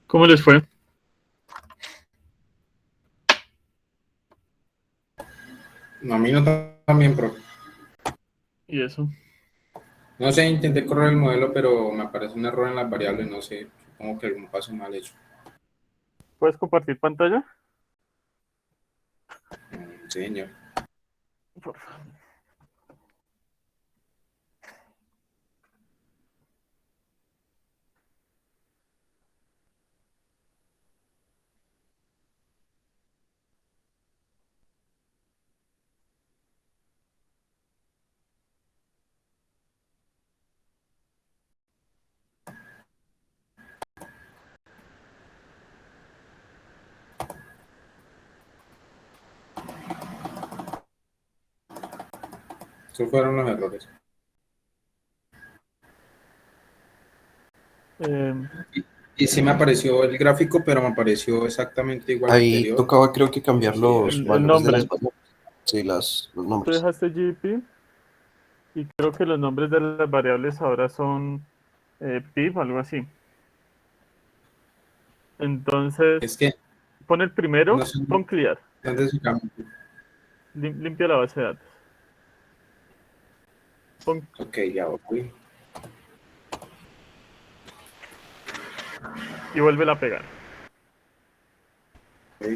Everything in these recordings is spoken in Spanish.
¿Cómo les fue? No, a mí no también, pero ¿Y eso? no sé, intenté correr el modelo, pero me aparece un error en las variables, no sé, supongo que algún paso mal hecho. ¿Puedes compartir pantalla? Sí, señor. Por favor. Esos fueron los errores. Eh, Y sí me apareció el gráfico, pero me apareció exactamente igual que Ahí anterior. tocaba creo que cambiar los el valores de las nombre. variables. Sí, los Tú nombres. dejaste GDP y creo que los nombres de las variables ahora son PIB, algo así. Entonces, Es que pon el primero, no sé pon clear, dónde se cambió. limpia la base de datos. Pon, Ok, ya voy. y vuélvela a pegar. Ok.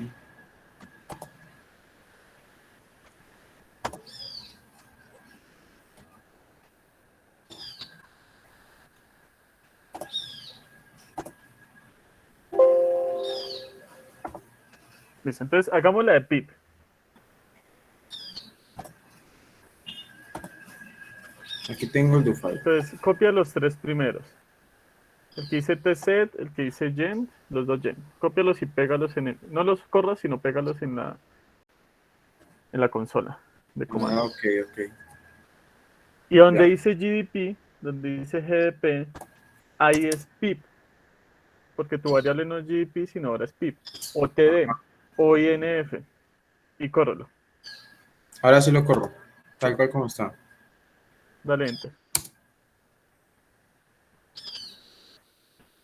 Listo, entonces hagamos la de PIB. Aquí tengo el do file. Entonces, copia los tres primeros. El que dice tset, el que dice gen, los dos gen. Cópialos y pégalos en el, no los corras, sino pégalos en la consola de Ah, comandos. ok, ok. Y donde Ya. dice GDP, donde dice GDP, ahí es PIP, porque tu variable no es GDP, sino ahora es PIP, o TD, o INF, y córrelo. Ahora sí lo corro, Sí, tal cual como está. dale enter.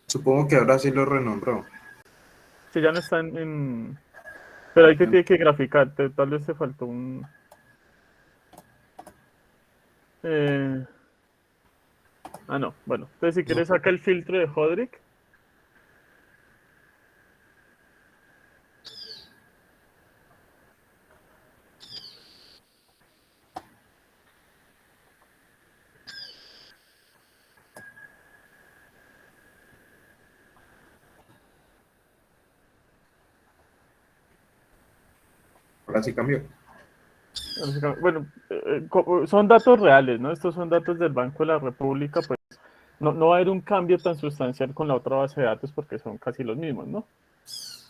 Supongo que ahora sí lo renombró. Si ya no están en... Pero ahí te tiene que graficar, tal vez te faltó un... eh, no, bueno. Entonces si quieres saca el filtro de Hodrick. Ahora sí cambió. Bueno, son datos reales, ¿no? Estos son datos del Banco de la República, pues no va a haber un cambio tan sustancial con la otra base de datos porque son casi los mismos, ¿no?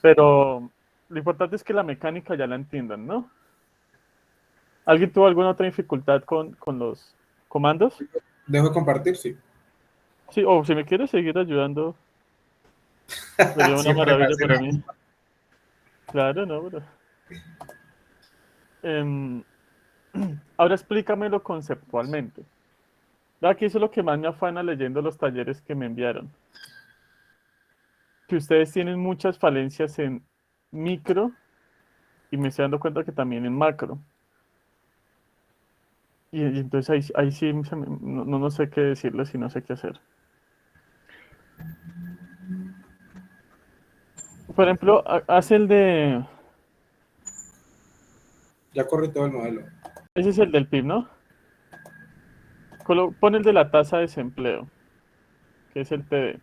Pero lo importante es que la mecánica ya la entiendan, ¿no? ¿Alguien tuvo alguna otra dificultad con los comandos? ¿Dejo de compartir? Sí. Sí, o si me quieres seguir ayudando, sería una Siempre me maravilla hace para la mí. misma. Claro, ¿no? Pero, em, ahora explícamelo conceptualmente. Aquí eso es lo que más me afana leyendo los talleres que me enviaron. Que ustedes tienen muchas falencias en micro y me estoy dando cuenta que también en macro. Y entonces ahí sí no sé qué decirles y no sé qué hacer. Por ejemplo, haz el de... Ya corrí todo el modelo. Ese es el del PIB, ¿no? Pon el de la tasa de desempleo, que es el TD.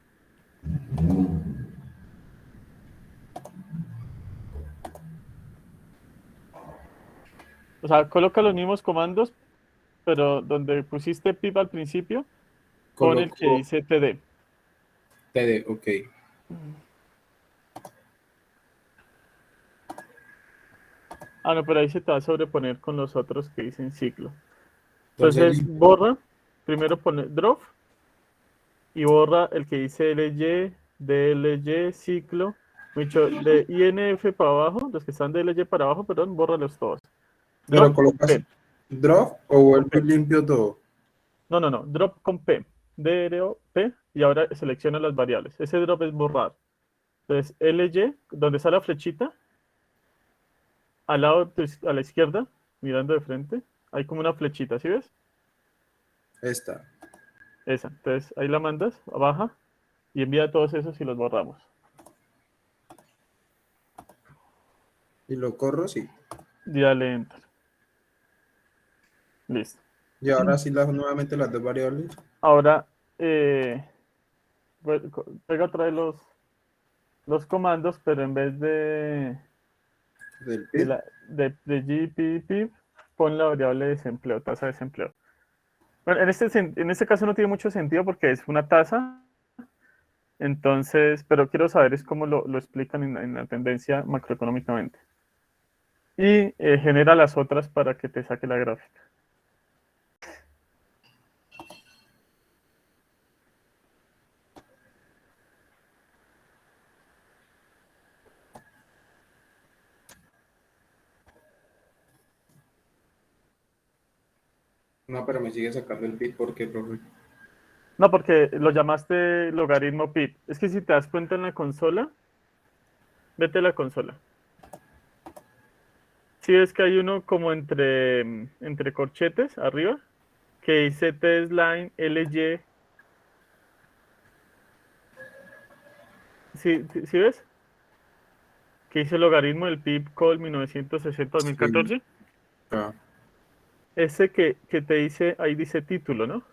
O sea, coloca los mismos comandos, pero donde pusiste PIB al principio, pon el que Coloco dice TD. TD, ok. No, pero ahí se te va a sobreponer con los otros que dicen ciclo. Entonces, Entonces, borra, primero pone drop y borra el que dice LY, DLY, ciclo. Mucho de INF para abajo, los que están de LY para abajo, perdón, bórralos todos. pero Drop con colocas P, drop o con vuelvo y P. limpio todo. No, drop con P. DRO, P, y ahora selecciona las variables. Ese drop es borrar. Entonces, LY, donde está la flechita, al lado, a la izquierda, mirando de frente, hay como una flechita, ¿sí ves? Esta. Esa. Entonces, ahí la mandas, baja, y envía todos esos y los borramos. Y lo corro, sí. Y dale Enter. Listo. Y ahora sí nuevamente las dos variables. Ahora, pega otra vez los comandos, pero en vez Del PIB. de GPP, pon la variable de desempleo, tasa de desempleo. Bueno, en este caso no tiene mucho sentido porque es una tasa, entonces, pero quiero saber es cómo lo explican en la tendencia macroeconómicamente. Y genera las otras para que te saque la gráfica. No, pero me sigue sacando el PIB porque, profe. No, porque lo llamaste logaritmo PIB. Es que si te das cuenta en la consola, vete a la consola. Si ves que hay uno como entre corchetes arriba, que dice testline LY. ¿Sí ves? Que dice logaritmo del PIB col 1960-2014. Sí. Ah, Ese que te dice, ahí dice título, ¿no?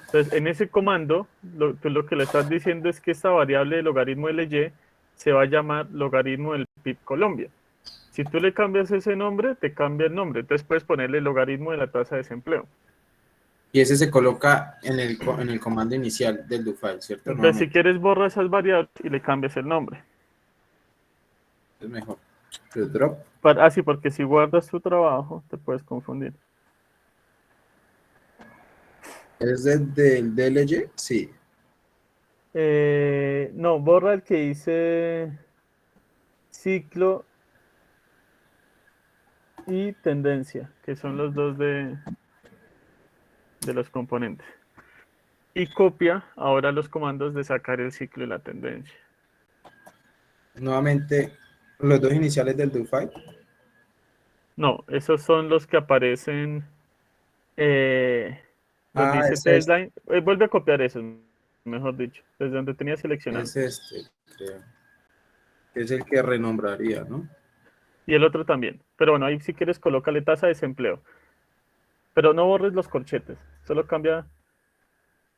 Entonces, en ese comando, tú lo que le estás diciendo es que esta variable de logaritmo LY se va a llamar logaritmo del PIB Colombia. Si tú le cambias ese nombre, te cambia el nombre. Entonces puedes ponerle logaritmo de la tasa de desempleo. y ese se coloca en el comando inicial del do file, ¿cierto? Entonces, si Nuevamente. quieres, borra esas variables y le cambias el nombre. Es mejor. El drop. Así, porque si guardas tu trabajo, te puedes confundir. ¿Es del DLY? Sí. No, borra el que dice ciclo y tendencia, que son los dos de los componentes. Y copia ahora los comandos de sacar el ciclo y la tendencia. Nuevamente, los dos iniciales del do file. No, esos son los que aparecen donde Ah, dice es este. testline. Vuelve a copiar esos, mejor dicho, desde donde tenía seleccionado. Es este, creo. Es el que renombraría, ¿no? Y el otro también. Pero bueno, ahí si quieres colócale tasa de desempleo. Pero no borres los corchetes, solo cambia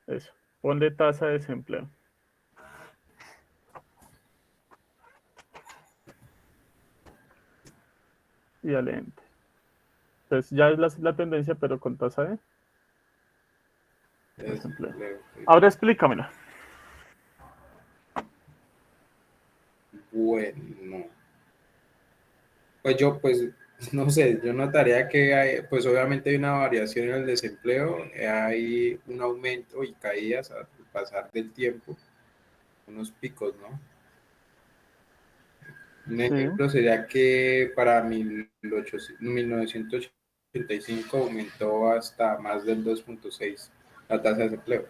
eso. Ponle tasa de desempleo. Y dale enter. Entonces ya es la tendencia, pero con tasa de desempleo. Ahora explícamela. Bueno, pues, no sé, yo notaría que hay, pues obviamente hay una variación en el desempleo, hay un aumento y caídas al pasar del tiempo, unos picos, ¿no? Un Sí. ejemplo sería que para 1985 aumentó hasta más del 2.6 la tasa de desempleo.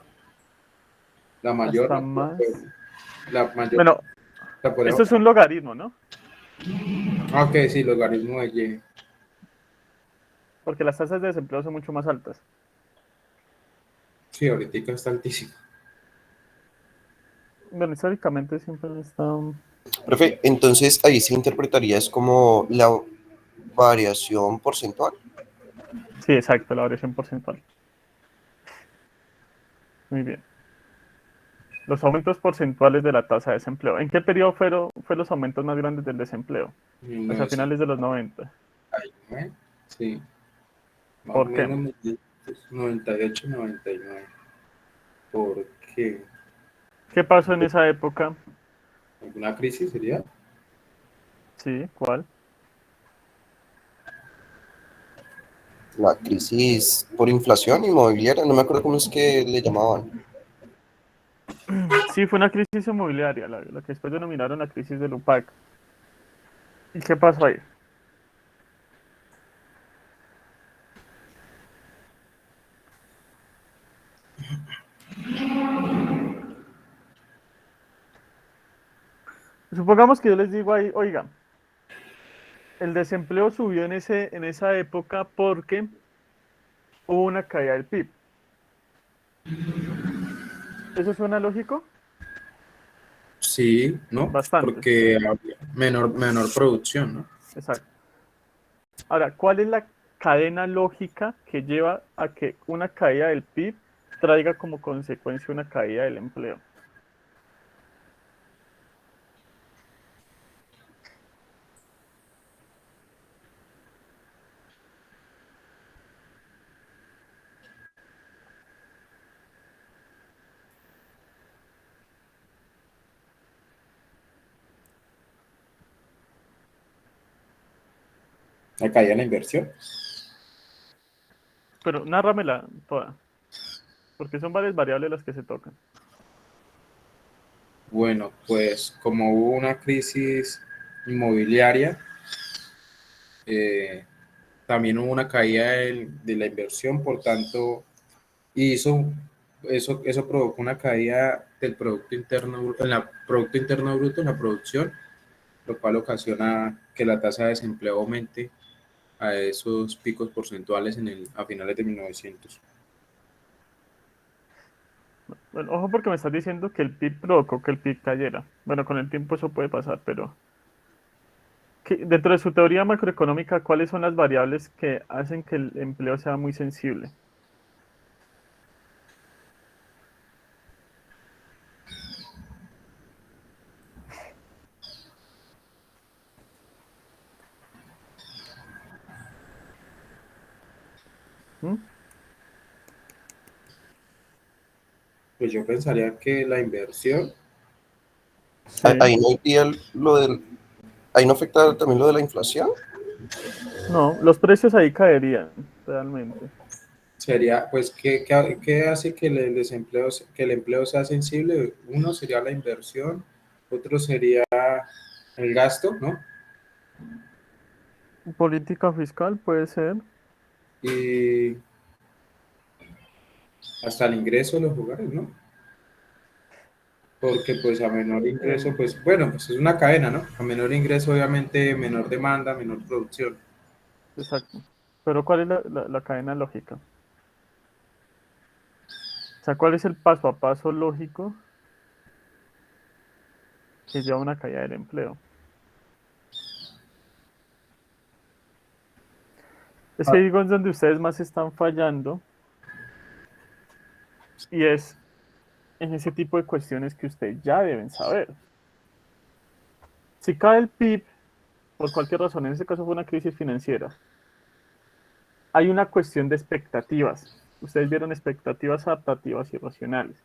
La mayor, Hasta no, más. la mayor, Bueno, la esto podemos. es un logaritmo, ¿no? Ok, sí, logaritmo de Y. Porque las tasas de desempleo son mucho más altas. Sí, ahorita está altísimo. Bueno, históricamente siempre está. Profe, entonces ahí se interpretaría es como la variación porcentual. Sí, exacto, la variación porcentual. Muy bien. Los aumentos porcentuales de la tasa de desempleo. ¿En qué periodo fueron los aumentos más grandes del desempleo? Pues a finales de los 90. 1999, sí, más o ¿Por qué? menos 98, 99. ¿Por qué? ¿Qué pasó en esa época? ¿Alguna crisis sería? Sí, ¿cuál? La crisis por inflación inmobiliaria, no me acuerdo cómo es que le llamaban. Sí, fue una crisis inmobiliaria, la que después denominaron la crisis del UPAC. ¿Y qué pasó ahí? Supongamos que yo les digo ahí, oiga, el desempleo subió en esa época porque hubo una caída del PIB. ¿Eso suena lógico? Sí, ¿no? Bastante, Porque había menor producción, ¿no? exacto. Ahora, ¿cuál es la cadena lógica que lleva a que una caída del PIB traiga como consecuencia una caída del empleo? La caída en la inversión. Pero nárramela toda, porque son varias variables las que se tocan. Bueno, pues como hubo una crisis inmobiliaria, eh, también hubo una caída de la inversión, por tanto, hizo, eso provocó una caída del Producto Interno, en la Producto Interno Bruto, en la producción, lo cual ocasiona que la tasa de desempleo aumente a esos picos porcentuales a finales de 1900. Bueno, ojo porque me estás diciendo que el PIB provocó que el PIB cayera. Bueno, con el tiempo eso puede pasar, pero dentro de su teoría macroeconómica, ¿cuáles son las variables que hacen que el empleo sea muy sensible? ¿Mm? Pues yo pensaría que la inversión, Sí. Ahí no iría lo del, ahí no afecta también lo de la inflación. No, los precios ahí caerían, realmente. sería, pues, ¿qué hace que que el empleo sea sensible? Uno sería la inversión, otro sería el gasto, ¿no? Política fiscal puede ser. Y hasta el ingreso de los hogares, ¿no? Porque pues a menor ingreso, eh, pues bueno, pues es una cadena, ¿no? A menor ingreso, obviamente, menor demanda, menor producción. exacto. Pero ¿cuál es la cadena lógica? O sea, ¿cuál es el paso a paso lógico que lleva a una caída del empleo? Es que Ah, digo es donde ustedes más están fallando y es en ese tipo de cuestiones que ustedes ya deben saber. Si cae el PIB, por cualquier razón, en este caso fue una crisis financiera, hay una cuestión de expectativas. Ustedes vieron expectativas adaptativas y racionales.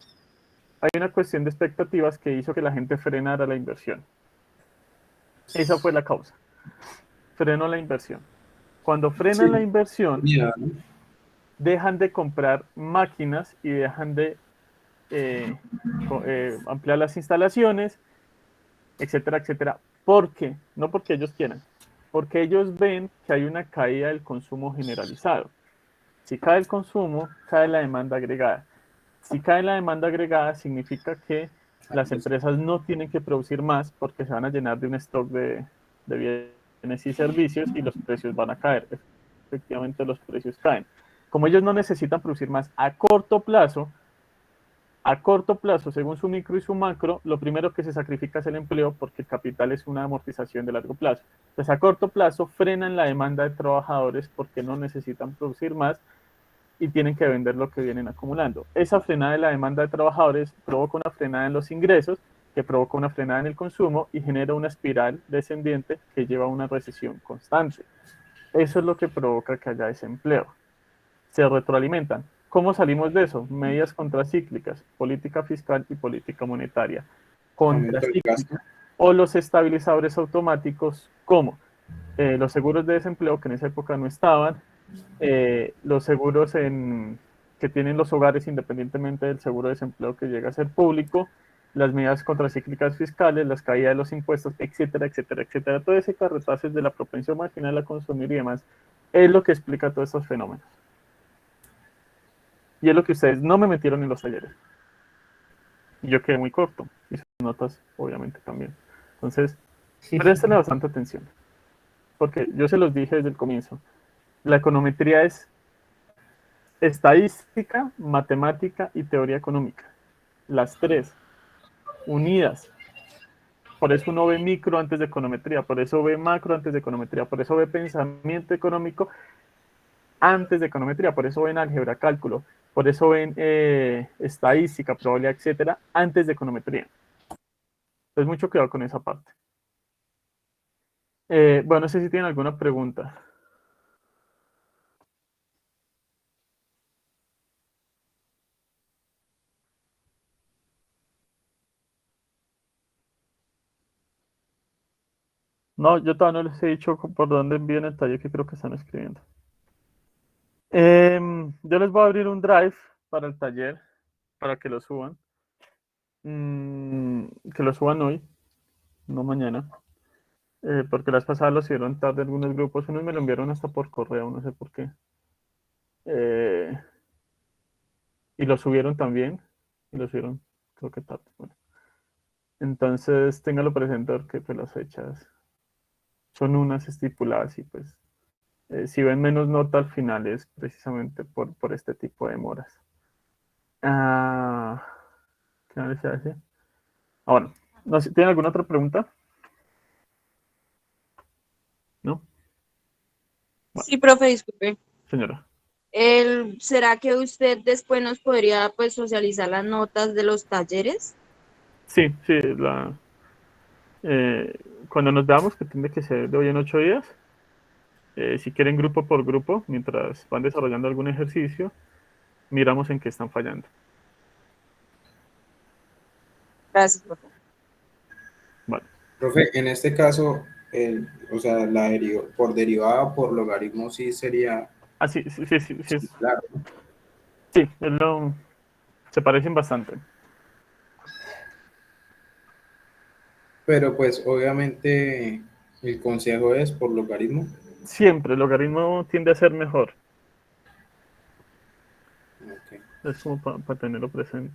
Hay una cuestión de expectativas que hizo que la gente frenara la inversión. Esa fue la causa. Frenó la inversión. Cuando frenan la sí, inversión, mira, ¿no? dejan de comprar máquinas y dejan de eh, ampliar las instalaciones, etcétera, etcétera. ¿Por qué? No porque ellos quieran, porque ellos ven que hay una caída del consumo generalizado. Si cae el consumo, cae la demanda agregada. Si cae la demanda agregada, significa que las empresas no tienen que producir más porque se van a llenar de un stock de bienes y servicios y los precios van a caer. Efectivamente, los precios caen. Como ellos no necesitan producir más a corto plazo, según su micro y su macro, lo primero que se sacrifica es el empleo porque el capital es una amortización de largo plazo. Entonces, a corto plazo frenan la demanda de trabajadores porque no necesitan producir más y tienen que vender lo que vienen acumulando. Esa frenada de la demanda de trabajadores provoca una frenada en los ingresos, que provoca una frenada en el consumo y genera una espiral descendiente que lleva a una recesión constante. Eso es lo que provoca que haya desempleo. Se retroalimentan. ¿Cómo salimos de eso? Medidas contracíclicas, política fiscal y política monetaria. Aumento del gasto. Contracíclica. O los estabilizadores automáticos, como los seguros de desempleo, que en esa época no estaban, los seguros que tienen los hogares independientemente del seguro de desempleo que llega a ser público, las medidas contracíclicas fiscales, las caídas de los impuestos, etcétera, etcétera, etcétera. Todo ese carretazo de la propensión marginal a consumir y demás es lo que explica todos estos fenómenos. Y es lo que ustedes no me metieron en los talleres. Y yo quedé muy corto. Y sus notas, obviamente, también. Entonces, préstenle bastante atención, porque yo se los dije desde el comienzo. La econometría es estadística, matemática y teoría económica. Las tres unidas. Por eso uno ve micro antes de econometría, por eso ve macro antes de econometría, por eso ve pensamiento económico antes de econometría, por eso ven álgebra, cálculo, por eso ven estadística, probabilidad, etcétera, antes de econometría. Entonces, mucho cuidado con esa parte. Bueno, no sé si tienen alguna pregunta. No, yo todavía no les he dicho por dónde envíen el taller que creo que están escribiendo. Yo les voy a abrir un drive para el taller, para que lo suban. Que lo suban hoy, no mañana. Porque las pasadas lo hicieron tarde algunos grupos, unos me lo enviaron hasta por correo, no sé por qué. Y lo subieron también, y lo subieron creo que tarde. Bueno. Entonces, téngalo presente porque pues, las fechas son unas estipuladas y pues si ven menos nota al final es precisamente por este tipo de demoras. Ah, ¿qué más les iba a decir? Bueno, no sé, ¿tienen alguna otra pregunta? ¿No? Bueno, Sí, profe, disculpe. señora. ¿Será que usted después nos podría pues socializar las notas de los talleres? Sí, sí, eh, cuando nos veamos, que tiene que ser de hoy en 8 días, si quieren grupo por grupo, mientras van desarrollando algún ejercicio, miramos en qué están fallando. Gracias, profe. Vale. Profe, en este caso, o sea, por derivada, por logaritmo, sí sería Ah, sí, sí, sí, sí, sí, claro. sí, se parecen bastante. Pero pues obviamente el consejo es por logaritmo. Siempre el logaritmo tiende a ser mejor. Okay. Es como para tenerlo presente.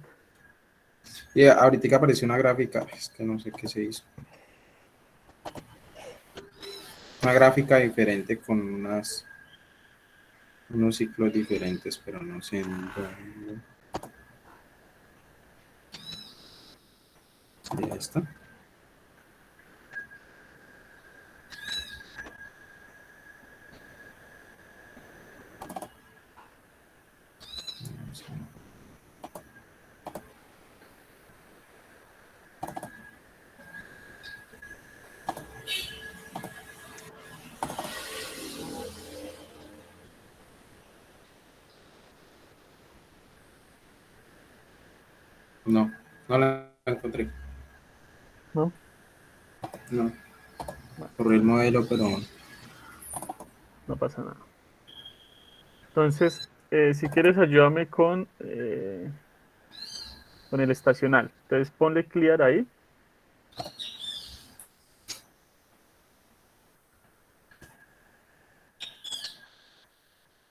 Y ahorita apareció una gráfica, es que no sé qué se hizo. Una gráfica diferente con unos ciclos diferentes, pero no sé en dónde. Ya está. No, no la encontré. ¿No? No, Bueno, por el modelo, pero no pasa nada. Entonces, si quieres, ayúdame con el estacional. Entonces, ponle clear ahí.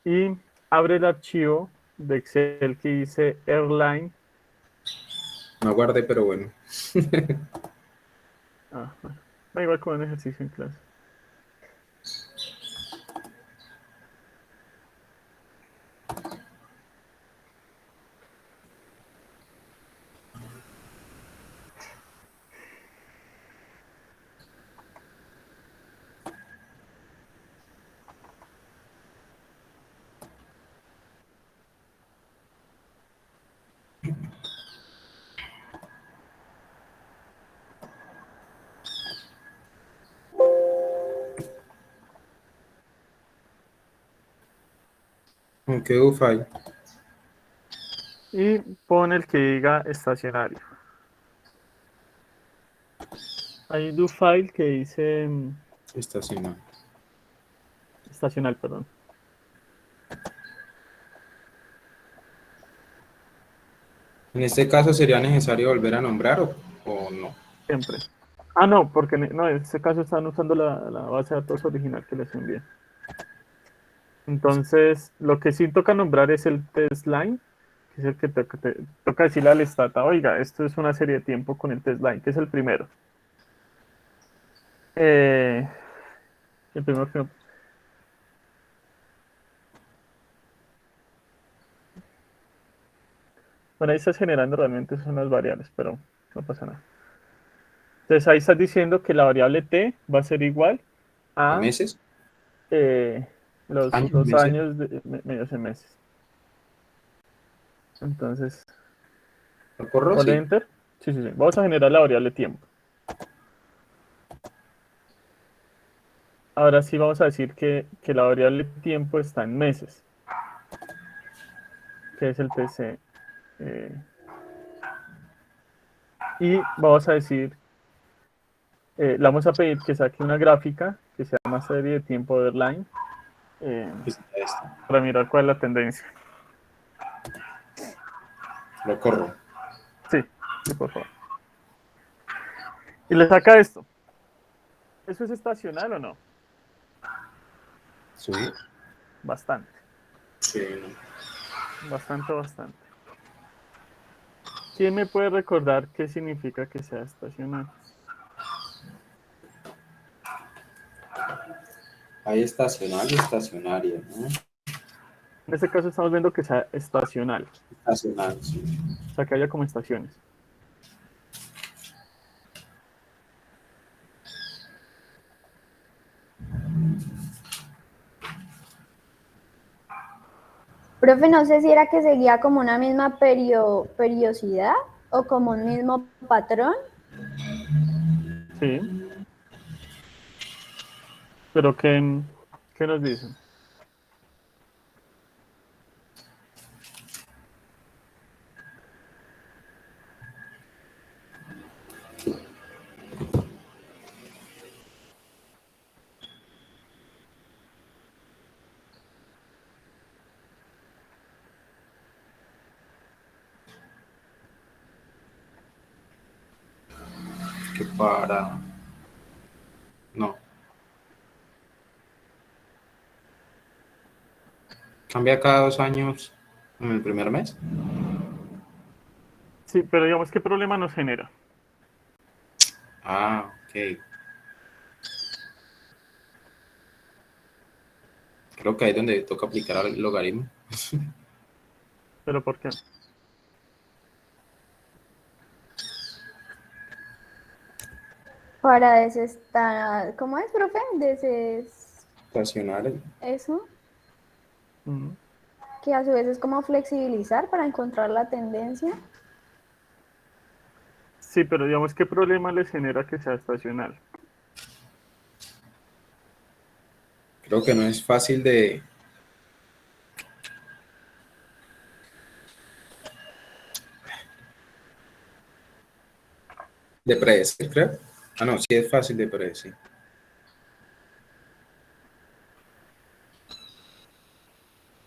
Y abre el archivo de Excel que dice airline. no guardé, pero bueno. Bueno, da igual como un ejercicio en clase. Aunque UFI, Y pon el que diga estacionario. Hay do file que dice estacional. estacional, perdón. En este caso, ¿sería necesario volver a nombrar o no? Siempre. Ah, no, porque no, en este caso están usando la base de datos original que les envié. Entonces, lo que sí toca nombrar es el test line, que es el que toca decirle al stata, oiga, esto es una serie de tiempo con el test line, que es el primero. Eh, el primero que... Bueno, ahí estás generando realmente son las variables, pero no pasa nada. Entonces ahí estás diciendo que la variable t va a ser igual ¿A a meses? eh, ¿Años, los meses? años medios en meses. Entonces, ¿Lo corro? ponle Sí. enter. Sí, sí, sí. Vamos a generar la variable tiempo. Ahora sí vamos a decir que la variable tiempo está en meses, que es el TC. Y vamos a decir, le vamos a pedir que saque una gráfica que se llama serie de tiempo borderline eh, Está esto. para mirar cuál es la tendencia. Lo corro. Sí, sí, por favor. Y le saca esto. ¿Eso es estacional o no? Sí. Bastante, Sí, no. bastante, bastante. ¿Quién me puede recordar qué significa que sea estacional? Hay estacional y estacionaria, ¿no? En este caso estamos viendo que sea estacional, Estacional, sí. o sea, que haya como estaciones. Profe, no sé si era que seguía como una misma periodicidad o como un mismo patrón. Sí, pero ¿qué nos dicen? Que para... No. Cambia cada 2 años en el primer mes. Sí, pero digamos, ¿qué problema nos genera? Ah, ok. Creo que ahí es donde toca aplicar el logaritmo. ¿Pero por qué? Para desestar, ¿cómo es, profe? Estacional. Eso, Ujú. que a su vez es como flexibilizar para encontrar la tendencia. Sí, pero digamos, ¿qué problema les genera que sea estacional? Creo que no es fácil de predecir, creo. Ah, no, sí es fácil de predecir.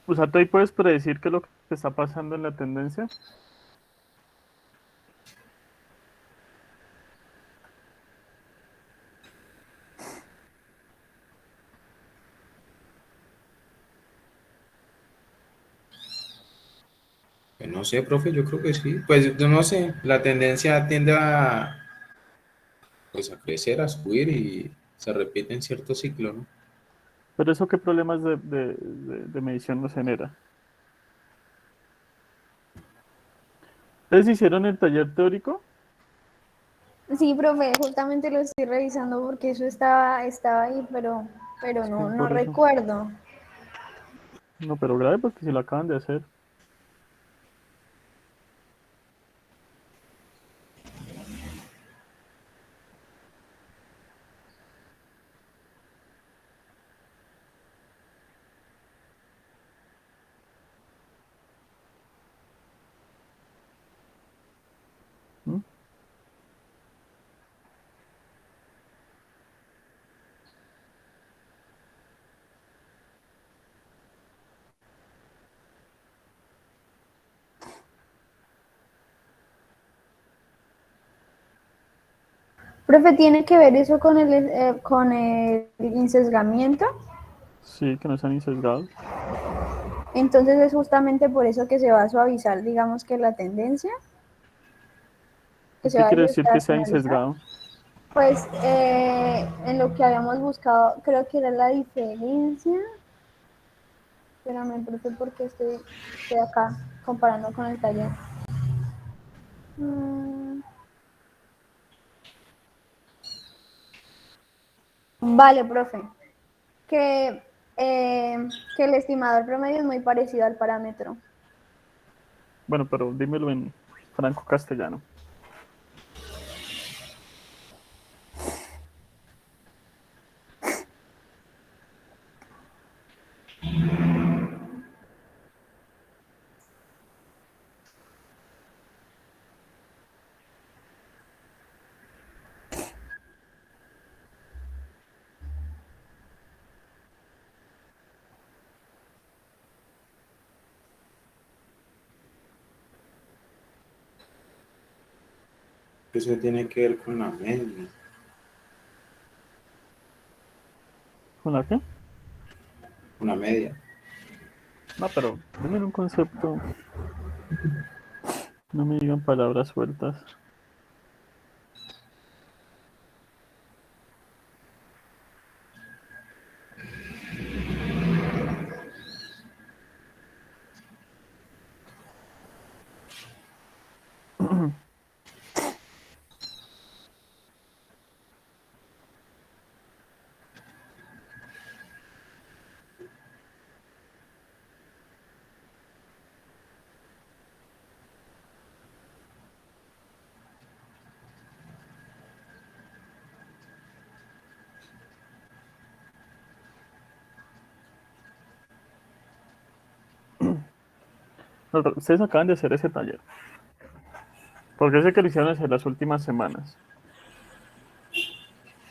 O sea, ¿tú ahí puedes predecir qué es lo que está pasando en la tendencia? Pues no sé, profe, yo creo que sí. Pues yo no sé, la tendencia tiende pues, a crecer, a subir y se repite en cierto ciclo, ¿no? Pero eso, ¿qué problemas de medición nos genera? ¿Ustedes hicieron el taller teórico? Sí, profe, justamente lo estoy revisando porque eso estaba ahí, pero Sí, no por eso. recuerdo. No, pero grave porque si lo acaban de hacer. ¿Mm? Profe, ¿tiene que ver eso con el insesgamiento? Sí, que no sean insesgados. Entonces es justamente por eso que se va a suavizar, digamos que la tendencia, que ¿Y se qué va a quiere decir que sea desestacionalizar. insesgado? Pues en lo que habíamos buscado, creo que era la diferencia. Espérame, profe, porque estoy acá comparando con el taller. Vale, profe. Que, que el estimador promedio es muy parecido al parámetro. Bueno, pero dímelo en franco castellano. Eso tiene que ver con la media. ¿Con la qué? Con la media. No, pero denme un concepto. No me digan palabras sueltas. No, ustedes acaban de hacer ese taller. Porque sé que lo hicieron en las últimas semanas.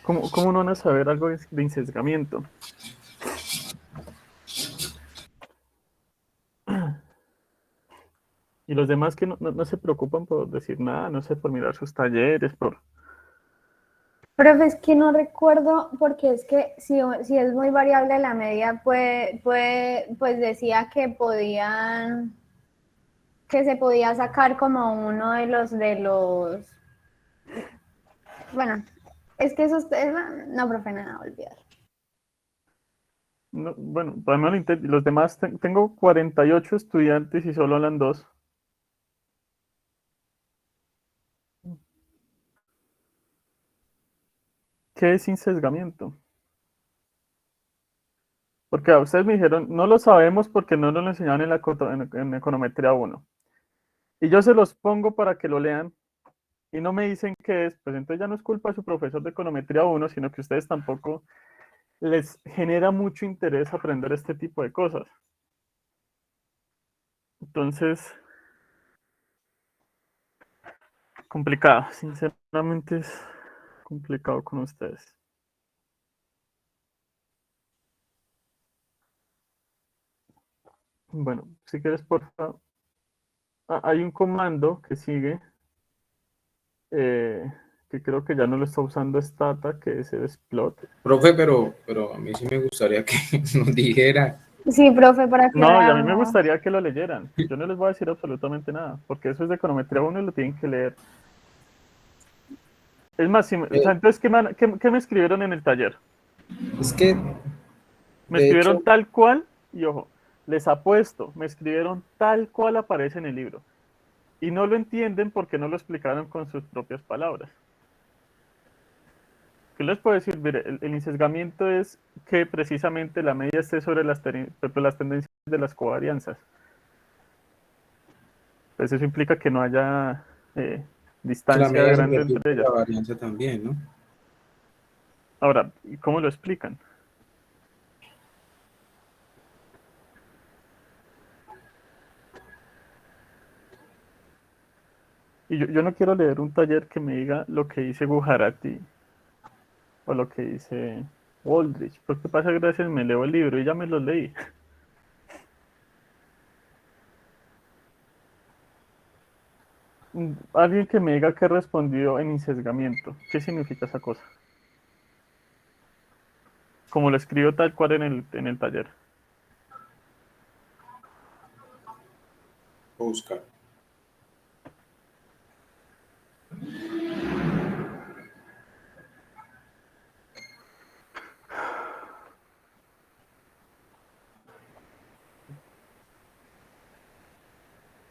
¿Cómo no van a saber algo de insesgamiento? Y los demás que no se preocupan por decir nada, no sé, por mirar sus talleres, por... Profe, es que no recuerdo porque es que si es muy variable la media, pues decía que se podía sacar como uno de los, bueno, es que eso no, profe, nada, olvidar. No, bueno, para mí los demás, tengo 48 estudiantes y solo hablan dos. ¿Qué es insesgamiento? Porque a ustedes me dijeron, no lo sabemos porque no nos lo enseñaron en econometría 1. Y yo se los pongo para que lo lean y no me dicen qué es, pues entonces ya no es culpa de su profesor de econometría 1, sino que ustedes tampoco les genera mucho interés aprender este tipo de cosas. Entonces, complicado, sinceramente es complicado con ustedes. Bueno, si quieres, por favor, hay un comando que sigue, que creo que ya no lo está usando Stata, que es el explot. Profe, pero a mí sí me gustaría que nos dijera. Sí, profe, para que No, y a mí me veamos. gustaría que lo leyeran. Yo no les voy a decir absolutamente nada, porque eso es de econometría 1 y lo tienen que leer. Es más, o sea, entonces, ¿qué me escribieron en el taller? Es que, Me de escribieron hecho, tal cual, y ojo, les apuesto, me escribieron tal cual aparece en el libro. Y no lo entienden porque no lo explicaron con sus propias palabras. ¿Qué les puedo decir? Mire, el insesgamiento es que precisamente la media esté sobre las tendencias de las covarianzas. Pues eso implica que no haya que la distancia media se grande reduce entre ellas. la varianza también, ¿no? Ahora, ¿y cómo lo explican? Y yo no quiero leer un taller que me diga lo que dice Gujarati o lo que dice Waldrich. Porque pasa, gracias, me leo el libro y ya me lo leí. Alguien que me diga que respondió en insesgamiento. ¿Qué significa esa cosa? Como lo escribo tal cual en el taller. Buscar.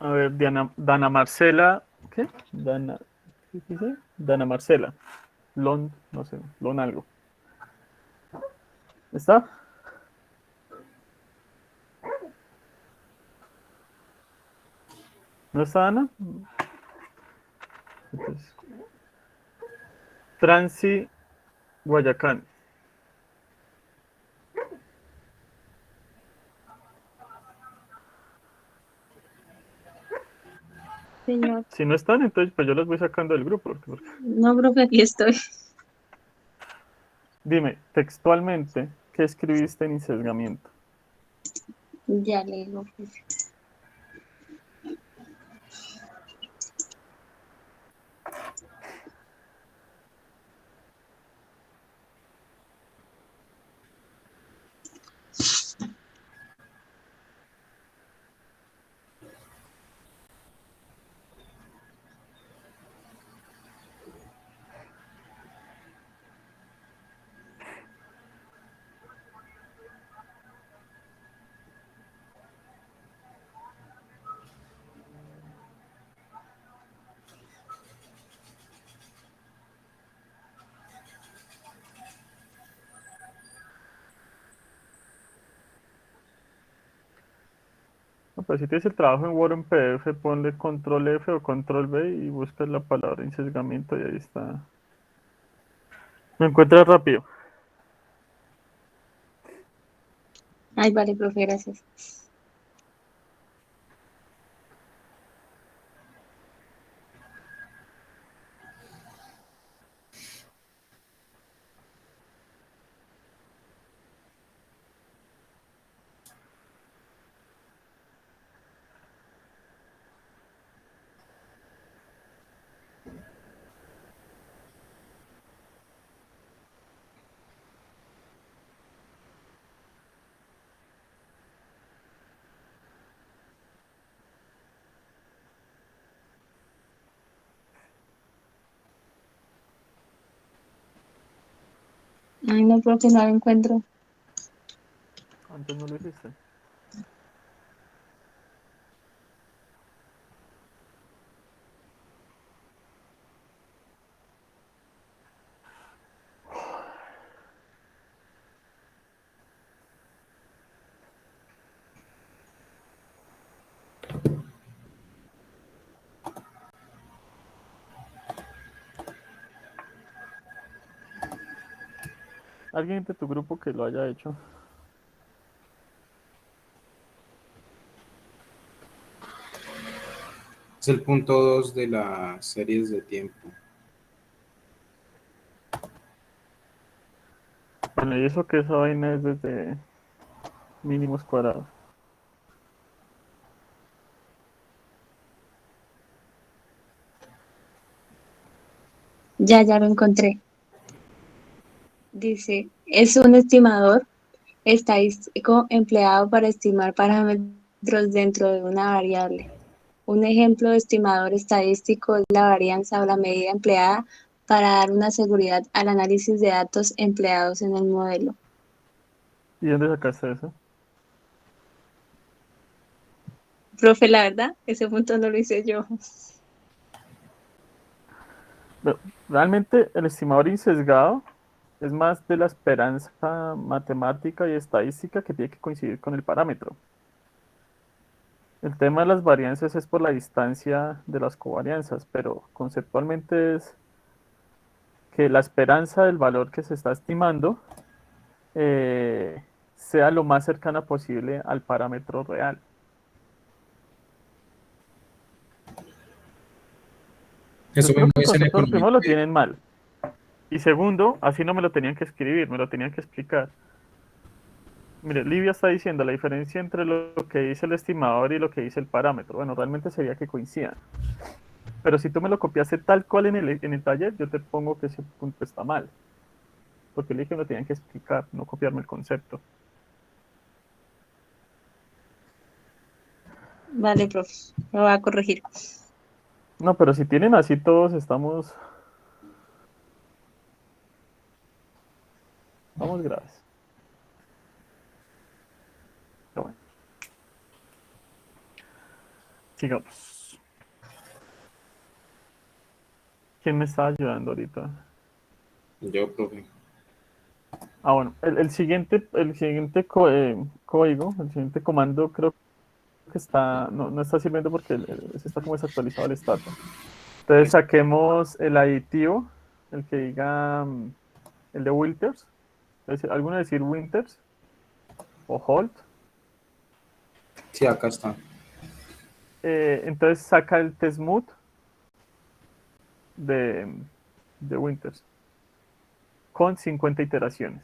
A ver, Dana Marcela. ¿Qué? ¿Qué dice? Dana Marcela. No sé, Lon algo. ¿Está? ¿No está Ana? Entonces, Franci Guayacán. Señor, Si no están, entonces pues yo los voy sacando del grupo. no, profe, aquí estoy. Dime, textualmente, ¿qué escribiste en insesgamiento? Ya le digo, profe. No, pues si tienes el trabajo en Word o en PDF, ponle control F o control B y buscas la palabra insesgamiento y ahí está. Lo encuentras rápido. Ay, vale, profe, gracias. Ay, no, profe, no lo encuentro. Antes no lo hiciste. Alguien de tu grupo que lo haya hecho. Es el punto 2 de las series de tiempo. Bueno, y eso que esa vaina es desde mínimos cuadrados. Ya lo encontré. Dice, es un estimador estadístico empleado para estimar parámetros dentro de una variable. Un ejemplo de estimador estadístico es la varianza o la medida empleada para dar una seguridad al análisis de datos empleados en el modelo. ¿Y dónde sacaste eso? Profe, la verdad, ese punto no lo hice yo. Bueno, realmente el estimador insesgado es más de la esperanza matemática y estadística que tiene que coincidir con el parámetro. El tema de las varianzas es por la distancia de las covarianzas, pero conceptualmente es que la esperanza del valor que se está estimando sea lo más cercana posible al parámetro real. Eso Yo creo mismo que el dicen concepto economía. primero lo tienen mal. Y segundo, así no me lo tenían que escribir, me lo tenían que explicar. Mire, Livia está diciendo la diferencia entre lo que dice el estimador y lo que dice el parámetro. Bueno, realmente sería que coincidan. Pero si tú me lo copiaste tal cual en el taller, yo te pongo que ese punto está mal. Porque le dije que me lo tenían que explicar, no copiarme el concepto. Vale, profe, lo voy a corregir. No, pero si tienen así todos, estamos graves. Pero bueno. Sigamos. ¿Quién me está ayudando ahorita? Yo, profe. Ah, bueno, el siguiente código, el siguiente comando creo que está, no está sirviendo porque ese está como desactualizado el status. Entonces saquemos el aditivo, el que diga el de Winters. ¿Alguno decir Winters? ¿O Holt? Sí, acá está. Entonces saca el testmood de Winters con 50 iteraciones.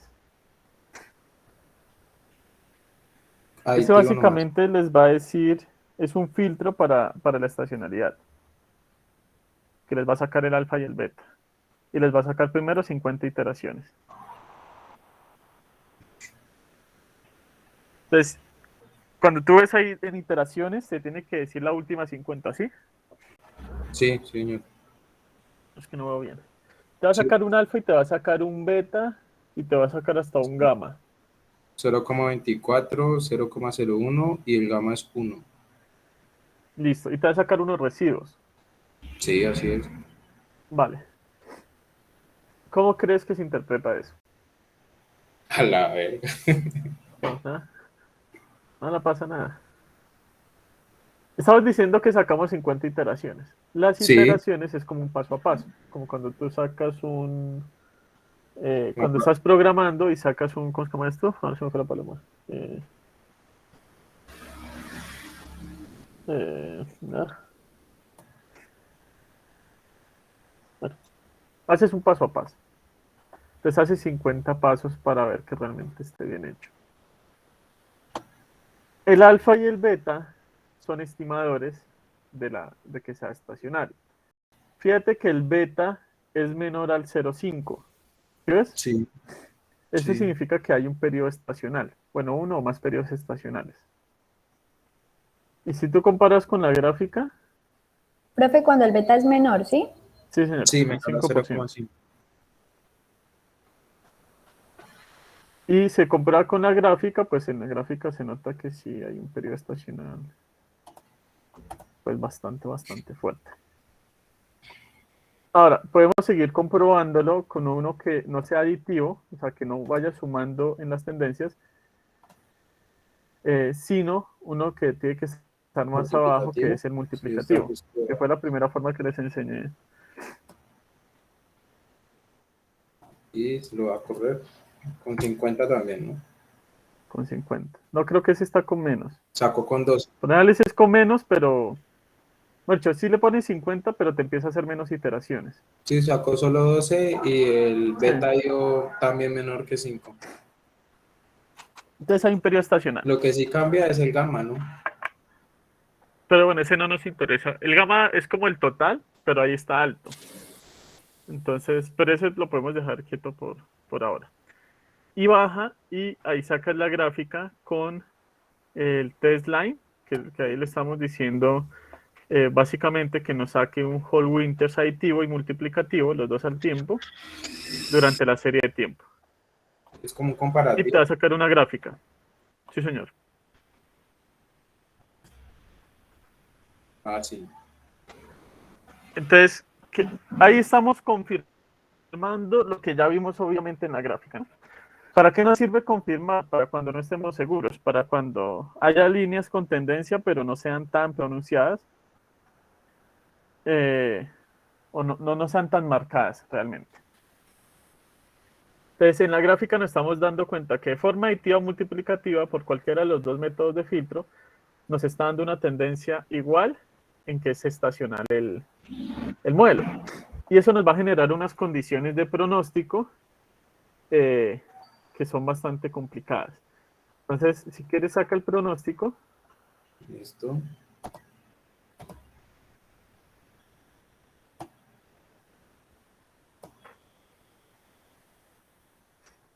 Eso Aditivo nomás. básicamente les va a decir, es un filtro para la estacionalidad, que les va a sacar el alfa y el beta. Y les va a sacar primero 50 iteraciones. Entonces, cuando tú ves ahí en iteraciones, te tiene que decir la última 50, ¿sí? Sí, señor. Es que no veo bien. Te va a Sí. sacar un alfa y te va a sacar un beta y te va a sacar hasta un gamma. 0,24, 0,01 y el gamma es 1. Listo. Y te va a sacar unos residuos. Sí, así es. Vale. ¿Cómo crees que se interpreta eso? A la verga. Ajá. No pasa nada. Estamos diciendo que sacamos 50 iteraciones. Las Sí. iteraciones es como un paso a paso, como cuando tú sacas cuando estás programando y sacas ¿cómo se llama esto? A ver si me fue la paloma. No. Bueno, haces un paso a paso. Entonces haces 50 pasos para ver que realmente esté bien hecho. El alfa y el beta son estimadores de que sea estacionario. Fíjate que el beta es menor al 0,5. ¿Sí ves? Sí. Eso Sí. significa que hay un periodo estacional. Bueno, uno o más periodos estacionales. Y si tú comparas con la gráfica, Profe, cuando el beta es menor, ¿sí? sí, señor, Sí, un menor a 5%. 0,5. Y se compara con la gráfica, pues en la gráfica se nota que sí hay un periodo estacional, pues bastante fuerte. Ahora, podemos seguir comprobándolo con uno que no sea aditivo, o sea, que no vaya sumando en las tendencias, sino uno que tiene que estar más abajo, que Multiplicativo. es el Sí, está multiplicativo, justo. que fue la primera forma que les enseñé. Y se lo va a correr con 50 también, ¿no? Con 50. No, creo que ese está con menos. Sacó con 2. Por análisis es con menos, pero... Bueno, sí le pones 50, pero te empieza a hacer menos iteraciones. Sí, sacó solo 12 y el Sí. beta dio también menor que 5. Entonces hay un periodo estacional. Lo que sí cambia es el gamma, ¿no? Pero bueno, ese no nos interesa. El gamma es como el total, pero ahí está alto. Entonces, pero ese lo podemos dejar quieto por ahora. Y baja, y ahí sacas la gráfica con el test line, que ahí le estamos diciendo básicamente que nos saque un whole winters aditivo y multiplicativo, los dos al tiempo, durante la serie de tiempo. Es como un Y te comparativo. va a sacar una gráfica. Sí, señor. Ah, sí. Entonces, ahí estamos confirmando lo que ya vimos obviamente en la gráfica, ¿no? ¿Para qué nos sirve confirmar? Para cuando no estemos seguros, para cuando haya líneas con tendencia, pero no sean tan pronunciadas, o no sean tan marcadas realmente. Entonces, en la gráfica nos estamos dando cuenta que de forma aditiva o multiplicativa, por cualquiera de los dos métodos de filtro, nos está dando una tendencia igual en que es estacional el modelo. Y eso nos va a generar unas condiciones de pronóstico que son bastante complicadas. Entonces, si quieres, saca el pronóstico. Listo.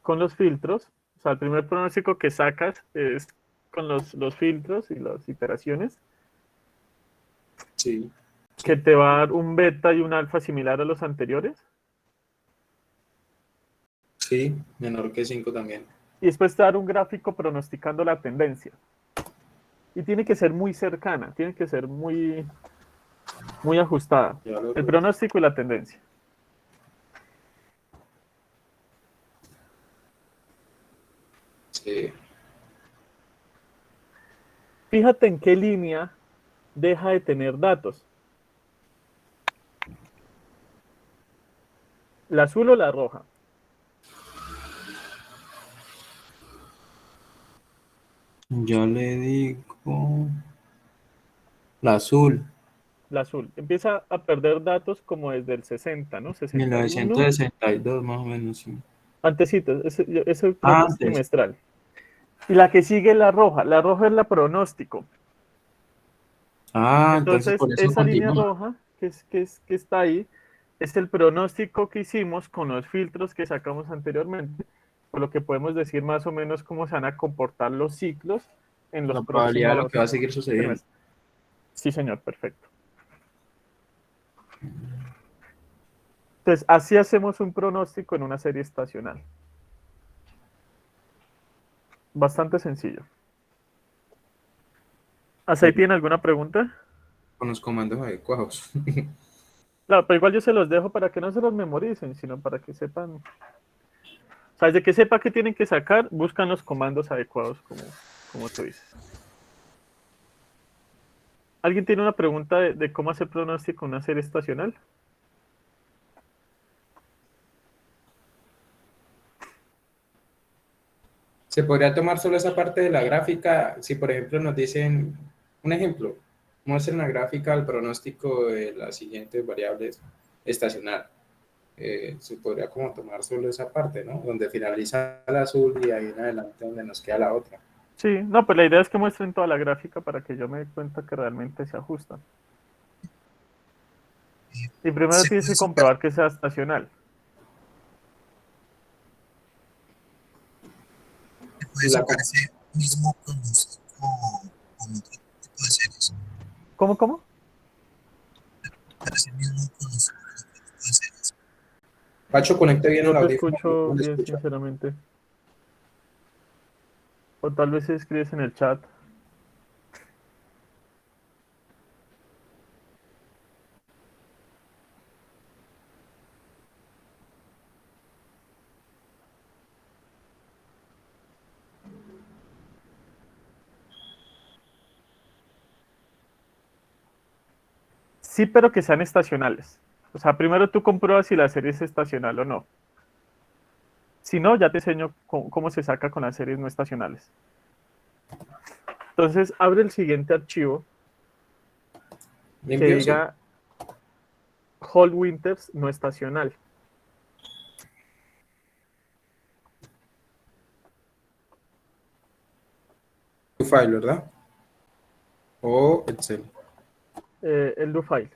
Con los filtros. O sea, el primer pronóstico que sacas es con los filtros y las iteraciones, Sí. que te va a dar un beta y un alfa similar a los anteriores. Sí, menor que 5 también. Y después te va a dar un gráfico pronosticando la tendencia. y tiene que ser muy cercana, tiene que ser muy, muy ajustada. Ya lo El pronóstico y la tendencia. Sí. Fíjate en qué línea deja de tener datos. ¿La azul o la roja? Ya le digo la azul, La azul. Empieza a perder datos como desde el 60, ¿no? 61. 1962 más o menos, sí. Antecitos, eso creo que es Antes. trimestral. Y la que sigue es la roja. La roja es la pronóstico. Ah, entonces Entonces, por eso esa línea continúa. roja que está ahí es el pronóstico que hicimos con los filtros que sacamos anteriormente, por lo que podemos decir más o menos cómo se van a comportar los ciclos en los La probabilidad de lo próximos que va a seguir sucediendo. trimestres. Sí, señor, perfecto. Entonces, así hacemos un pronóstico en una serie estacional. Bastante sencillo. ¿Hasta ahí tiene alguna pregunta? Con los comandos adecuados. Claro, pero igual yo se los dejo para que no se los memoricen, sino para que sepan. O sea, desde que sepa que tienen que sacar, buscan los comandos adecuados, como tú dices. ¿Alguien tiene una pregunta de cómo hacer pronóstico en una serie estacional? Se podría tomar solo esa parte de la gráfica, si por ejemplo nos dicen, un ejemplo, muestren la gráfica del pronóstico de las siguientes variables estacional. Se podría como tomar solo esa parte, ¿no? Donde finaliza el azul y ahí en adelante donde nos queda la otra. Sí, no, pues la idea es que muestren toda la gráfica para que yo me dé cuenta que realmente se ajusta. Y primero tienes que comprobar que sea estacional. Puede La, sacar ese mismo pronóstico con otro tipo de series. ¿Cómo? Sacar ese mismo pronóstico con otro tipo de series. Pacho, conecte bien No el te audífono, escucho no le bien, escucha. sinceramente. O tal vez escribes en el chat. Sí, pero que sean estacionales. O sea, primero tú compruebas si la serie es estacional o no. Si no, ya te enseño cómo se saca con las series no estacionales. Entonces, abre el siguiente archivo que ¿Limpio? Sí. diga Whole Winters no estacional. Tu file, ¿verdad? O Excel. El do file.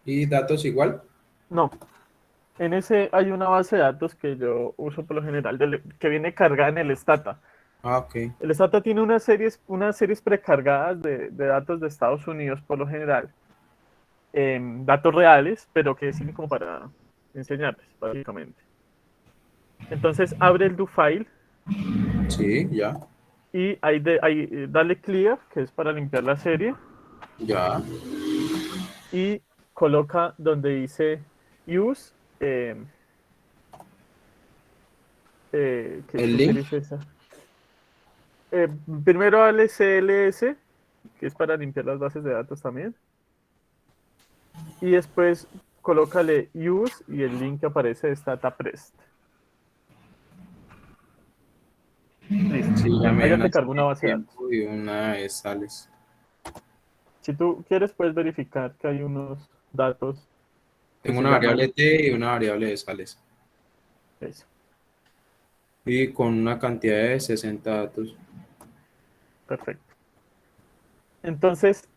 ¿Y datos igual? No. En ese hay una base de datos que yo uso por lo general, que viene cargada en el Stata. Ah, ok. El Stata tiene unas series precargadas de datos de Estados Unidos por lo general. Datos reales, pero que sirven como para enseñarles, básicamente. Entonces abre el do file Sí, ya. y ahí dale clear, que es para limpiar la serie, Ya. y coloca donde dice use. ¿Qué El link. serie es esa? Primero dale CLS, que es para limpiar las bases de datos también. Y después colócale use y el link que aparece es DataPrest. Listo. Sí, ya me Ahí dio ya te una cargo una base de datos. tiempo y una de sales. Si tú quieres, puedes verificar que hay unos datos que Tengo se una variable llaman T y una variable de sales. eso. Y con una cantidad de 60 datos. Perfecto. Entonces,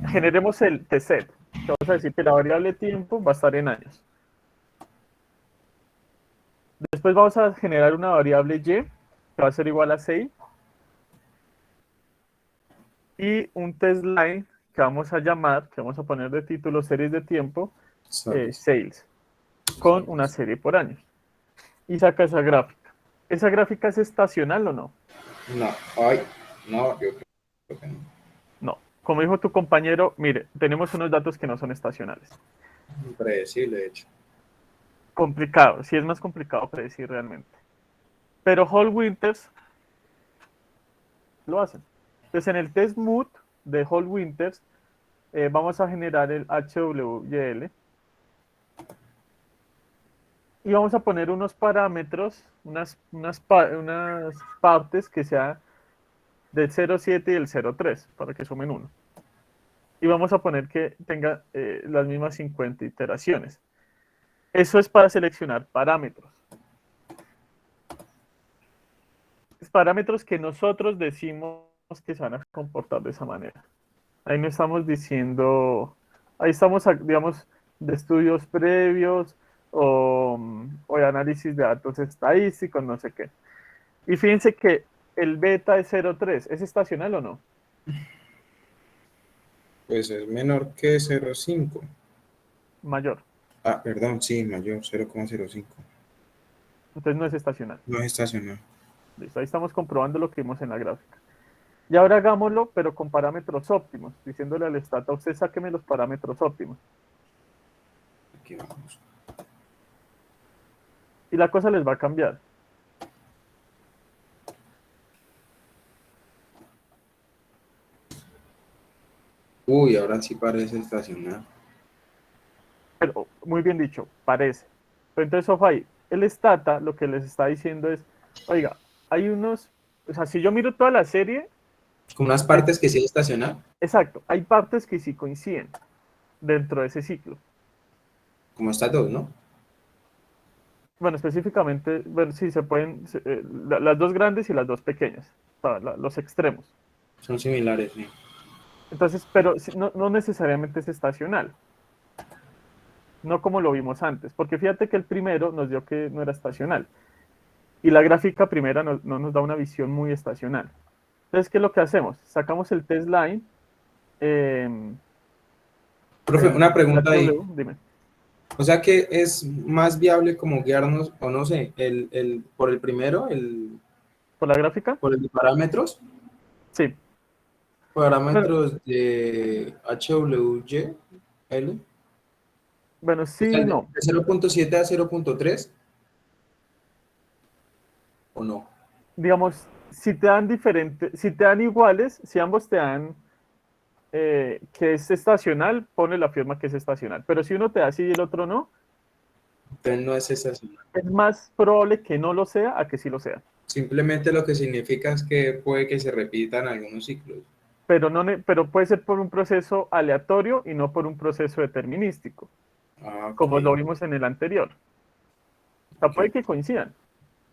generemos el tset. Te vamos a decir que la variable tiempo va a estar en años. Después vamos a generar una variable y, que va a ser igual a 6. Y un test line que vamos a llamar, que vamos a poner de título series de tiempo, sales, con una serie por año. Y saca esa gráfica. ¿Esa gráfica es estacional o no? No, ay, no, yo creo que no. No. Como dijo tu compañero, mire, tenemos unos datos que no son estacionales. Impredecible, de hecho. Complicado, sí es más complicado predecir realmente. Pero Whole Winters lo hacen. Entonces en el test mood de Whole Winters vamos a generar el HWYL y vamos a poner unos parámetros, unas partes que sean del 0,7 y el 0,3 para que sumen 1. Y vamos a poner que tenga las mismas 50 iteraciones. Eso es para seleccionar parámetros. Parámetros que nosotros decimos que se van a comportar de esa manera. Ahí no estamos diciendo, ahí estamos, digamos, de estudios previos o de análisis de datos estadísticos, no sé qué. Y fíjense que el beta es 0,3, ¿es estacional o no? Pues es menor que 0,5. Mayor. Ah, perdón, sí, mayor, 0,05. Entonces no es estacional. No es estacional. Listo, ahí estamos comprobando lo que vimos en la gráfica. Y ahora hagámoslo, pero con parámetros óptimos, diciéndole al stata, usted sáqueme los parámetros óptimos. Aquí vamos. Y la cosa les va a cambiar. Uy, ahora sí parece estacional. Pero, muy bien dicho, parece. Pero entonces, ojo ahí, el stata lo que les está diciendo es, oiga, hay unos, o sea, si yo miro toda la serie, Con unas partes que sí es estacional, exacto, hay partes que sí coinciden dentro de ese ciclo. como estas dos, ¿no? Bueno, específicamente, bueno, sí, se pueden, las dos grandes y las dos pequeñas, los extremos. Son similares, sí. Entonces, pero no necesariamente es estacional. No como lo vimos antes, porque fíjate que el primero nos dio que no era estacional. Y la gráfica primera no nos da una visión muy estacional. Entonces, ¿qué es lo que hacemos? Sacamos el test line. Profe, una pregunta ahí. Dime. O sea que es más viable como guiarnos, o no sé, por el primero, ¿Por la gráfica? por el de parámetros. Sí. Parámetros de HWYL. Bueno, sí, O sea, no. de 0,7 a 0,3. ¿O no? Digamos, si te dan diferentes, si te dan iguales, si ambos te dan que es estacional, pone la firma que es estacional. Pero si uno te da sí y el otro no, Entonces no es estacional. es más probable que no lo sea a que sí lo sea. Simplemente lo que significa es que puede que se repitan algunos ciclos. Pero, pero puede ser por un proceso aleatorio y no por un proceso determinístico, Ah, ok. como lo vimos en el anterior. O sea, puede que coincidan.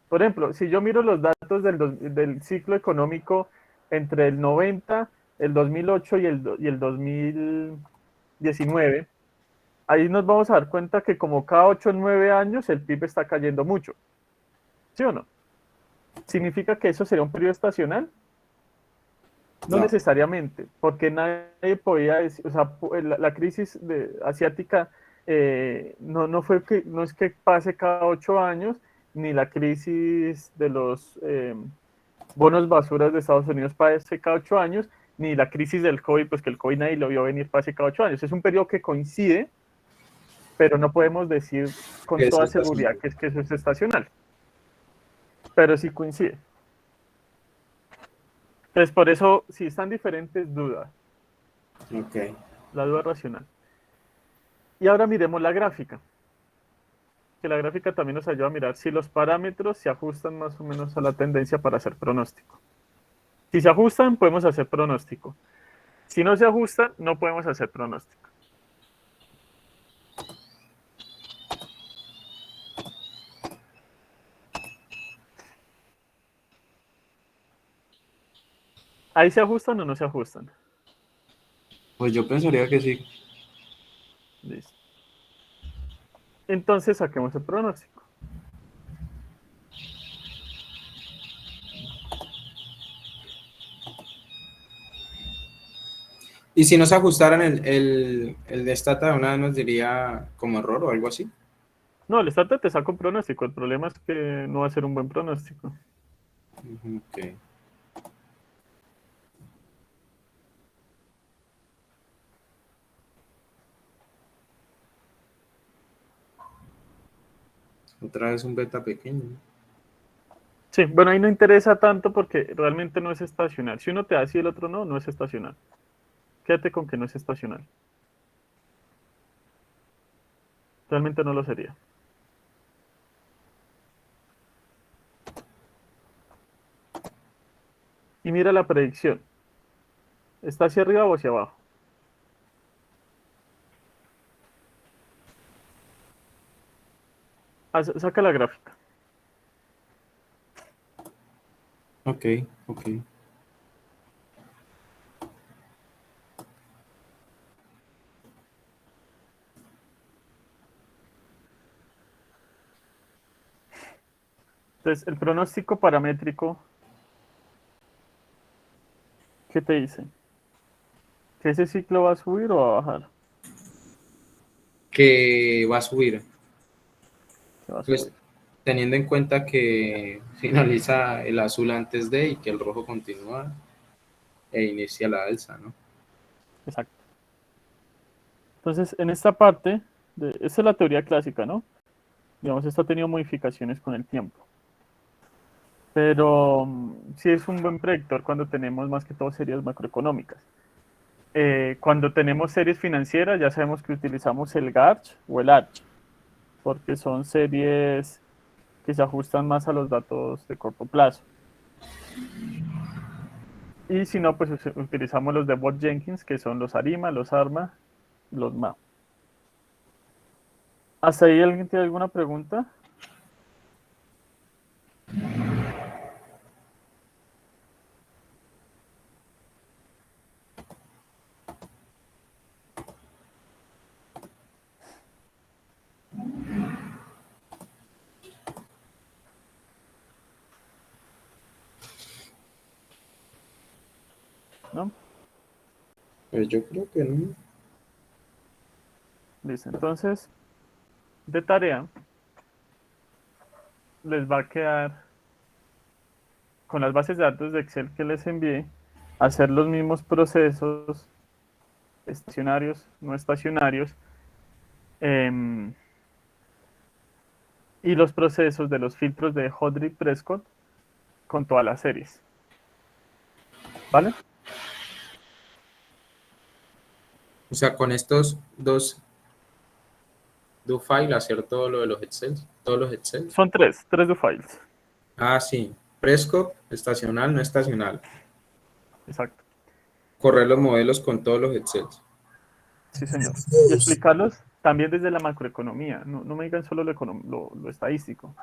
Por ejemplo, si yo miro los datos del ciclo económico entre el 90, el 2008 y el 2019, ahí nos vamos a dar cuenta que como cada 8 o 9 años el PIB está cayendo mucho. ¿Sí o no? ¿Significa que eso sería un periodo estacional? No No. necesariamente, porque nadie podía decir, o sea, la crisis asiática no es que pase cada 8 años, ni la crisis de los bonos basuras de Estados Unidos pase cada 8 años, ni la crisis del COVID, pues que el COVID nadie lo vio venir pase cada 8 años. Es un periodo que coincide, pero no podemos decir con Que es toda estacional. seguridad que eso es estacional. Pero sí coincide. Entonces, por eso, si están diferentes, duda. Ok. La duda racional. Y ahora miremos la gráfica. Que la gráfica también nos ayuda a mirar si los parámetros se ajustan más o menos a la tendencia para hacer pronóstico. Si se ajustan, podemos hacer pronóstico. Si no se ajustan, no podemos hacer pronóstico. ¿Ahí se ajustan o no se ajustan? Pues yo pensaría que sí. Listo. Entonces saquemos el pronóstico. Y si nos ajustaran el de Stata de una vez nos diría como error o algo así. No, el Stata te saca un pronóstico. El problema es que no va a ser un buen pronóstico. Ok. Otra vez un beta pequeño. Sí, bueno, ahí no interesa tanto porque realmente no es estacional. Si uno te da sí y el otro no, no es estacional. Quédate con que no es estacional. Realmente no lo sería. Y mira la predicción. ¿Está hacia arriba o hacia abajo? Saca la gráfica. Ok, ok. Entonces, el pronóstico paramétrico, ¿qué te dice? ¿Que ese ciclo va a subir o va a bajar? Que va a subir. Que va a Pues subir. teniendo en cuenta que finaliza el azul antes de y que el rojo continúa e inicia la alza, ¿no? Exacto. Entonces, en esta parte, esta es la teoría clásica, ¿no? Digamos, esto ha tenido modificaciones con el tiempo. Pero sí es un buen predictor cuando tenemos más que todo series macroeconómicas. Cuando tenemos series financieras, ya sabemos que utilizamos el GARCH o el ARCH, porque son series que se ajustan más a los datos de corto plazo. Y si no, pues utilizamos los de Bot Jenkins, que son los ARIMA, los ARMA, los MA. ¿Hasta ahí alguien tiene alguna pregunta? ¿No? Pues yo creo que no. Listo. Entonces, de tarea, les va a quedar con las bases de datos de Excel que les envié, hacer los mismos procesos estacionarios, no estacionarios, em, y los procesos de los filtros de Hodry Prescott con todas las series. ¿Vale? O sea, con estos dos files hacer todo lo de los Excel, todos los Excel. Son tres do files. Ah, sí. Prescott, estacional, no estacional. Exacto. Correr los modelos con todos los Excel. Sí, señor. Y explicarlos también desde la macroeconomía. No, no me digan solo lo estadístico.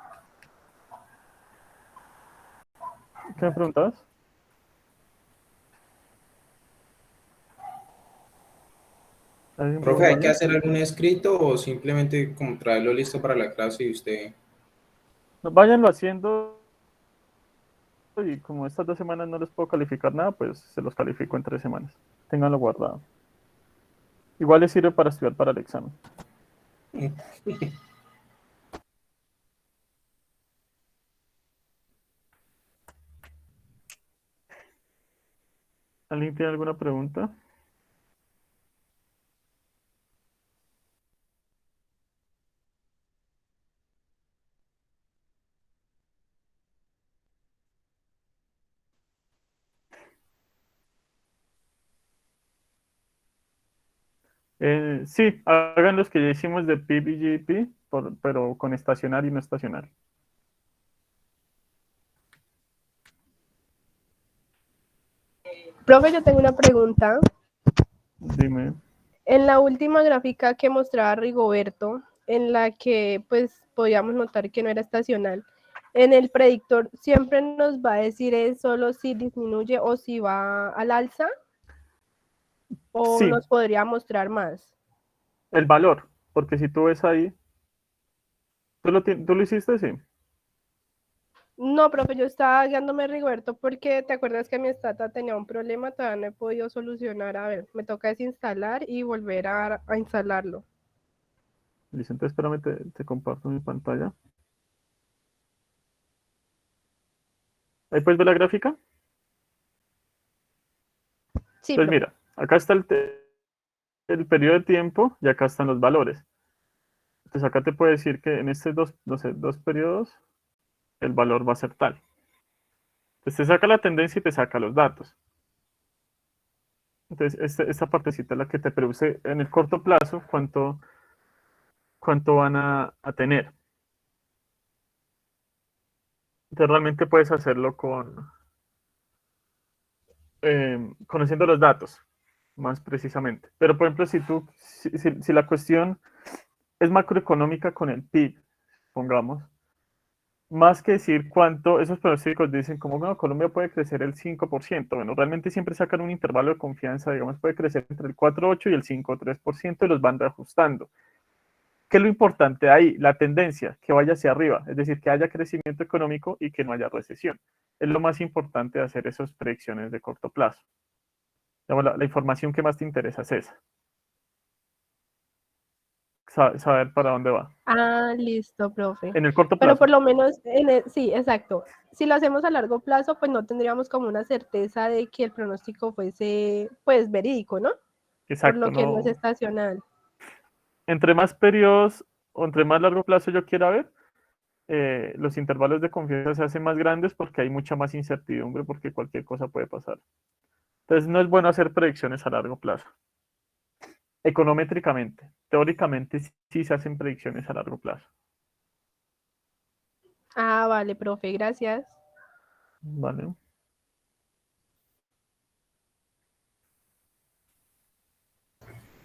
¿Qué me preguntabas? ¿Alguien Profe, ¿hay preguntó que algo? hacer algún escrito o simplemente como traerlo listo para la clase y usted... No, váyanlo haciendo y como estas 2 semanas no les puedo calificar nada, pues se los califico en 3 semanas. Ténganlo guardado. Igual les sirve para estudiar para el examen. ¿Alguien tiene alguna pregunta? Sí, hagan los que ya hicimos de PIB y GDP, pero con estacional y no estacional. Profe, yo tengo una pregunta. Dime. En la última gráfica que mostraba Rigoberto, en la que pues podíamos notar que no era estacional, en el predictor siempre nos va a decir es solo si disminuye o si va al alza, o Sí, nos podría mostrar más. el valor, porque si tú ves ahí, ¿tú lo hiciste? Sí. No, profe, yo estaba guiándome a Rigoberto porque te acuerdas que mi Stata tenía un problema, todavía no he podido solucionar. A ver, me toca desinstalar y volver a instalarlo. Listo, entonces espérame, te comparto mi pantalla. Ahí puedes ver la gráfica. Sí, Entonces profe. mira, acá está el periodo de tiempo y acá están los valores. Entonces acá te puede decir que en estos dos, no sé, dos periodos el valor va a ser tal. Entonces te saca la tendencia y te saca los datos. Entonces esta partecita es la que te produce en el corto plazo cuánto van a tener. Entonces realmente puedes hacerlo conociendo los datos, más precisamente. Pero por ejemplo, si la cuestión es macroeconómica con el PIB, pongamos, más que decir cuánto, esos pronósticos dicen como no, Colombia puede crecer el 5%. Bueno, realmente siempre sacan un intervalo de confianza, digamos, puede crecer entre el 4,8 y el 5,3% y los van reajustando. ¿Qué es lo importante ahí? La tendencia, que vaya hacia arriba, es decir, que haya crecimiento económico y que no haya recesión. Es lo más importante de hacer esas predicciones de corto plazo. Digamos, la información que más te interesa es esa. Saber para dónde va. Ah, listo, profe. En el corto Pero plazo. por lo menos, sí, exacto. Si lo hacemos a largo plazo, pues no tendríamos como una certeza de que el pronóstico fuese, pues, verídico, ¿no? Por Exacto, lo que no es no. estacional. Entre más periodos o entre más largo plazo yo quiera ver, los intervalos de confianza se hacen más grandes porque hay mucha más incertidumbre porque cualquier cosa puede pasar. Entonces no es bueno hacer predicciones a largo plazo. Econométricamente, teóricamente sí se hacen predicciones a largo plazo. Ah, vale, profe, gracias. Vale.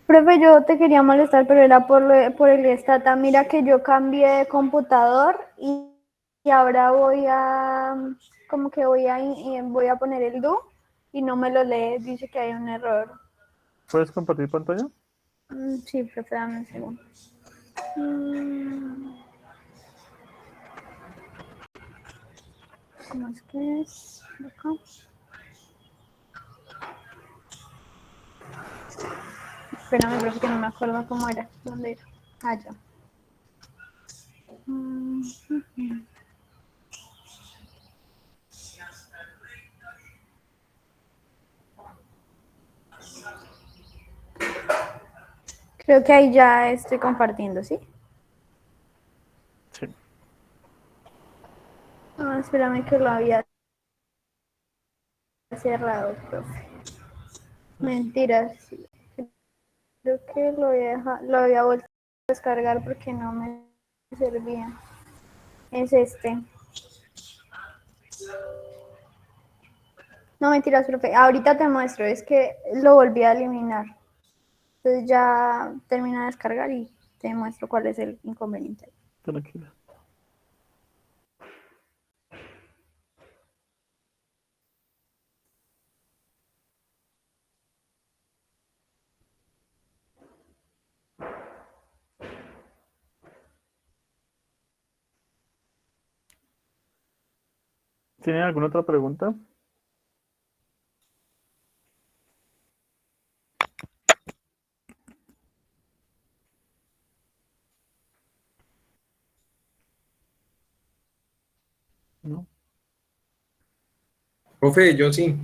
Profe, yo te quería molestar, pero era por el Stata. Mira que yo cambié de computador y ahora como que voy a poner el do y no me lo lee, dice que hay un error. ¿Puedes compartir pantalla? Sí, profe, dame un segundo. ¿Cómo es que es? Acá. Espérame, profe, que no me acuerdo cómo era. ¿Dónde era? Allá. Creo que ahí ya estoy compartiendo, ¿sí? Sí. Ah, espérame que lo había cerrado, profe. Mentiras. Sí. Creo que lo había vuelto a descargar porque no me servía. Es este. No, mentiras, profe. Ahorita te muestro, es que lo volví a eliminar. Entonces ya termina de descargar y te muestro cuál es el inconveniente. Tranquila. ¿Tienen alguna otra pregunta? ¿No? Profe, yo sí.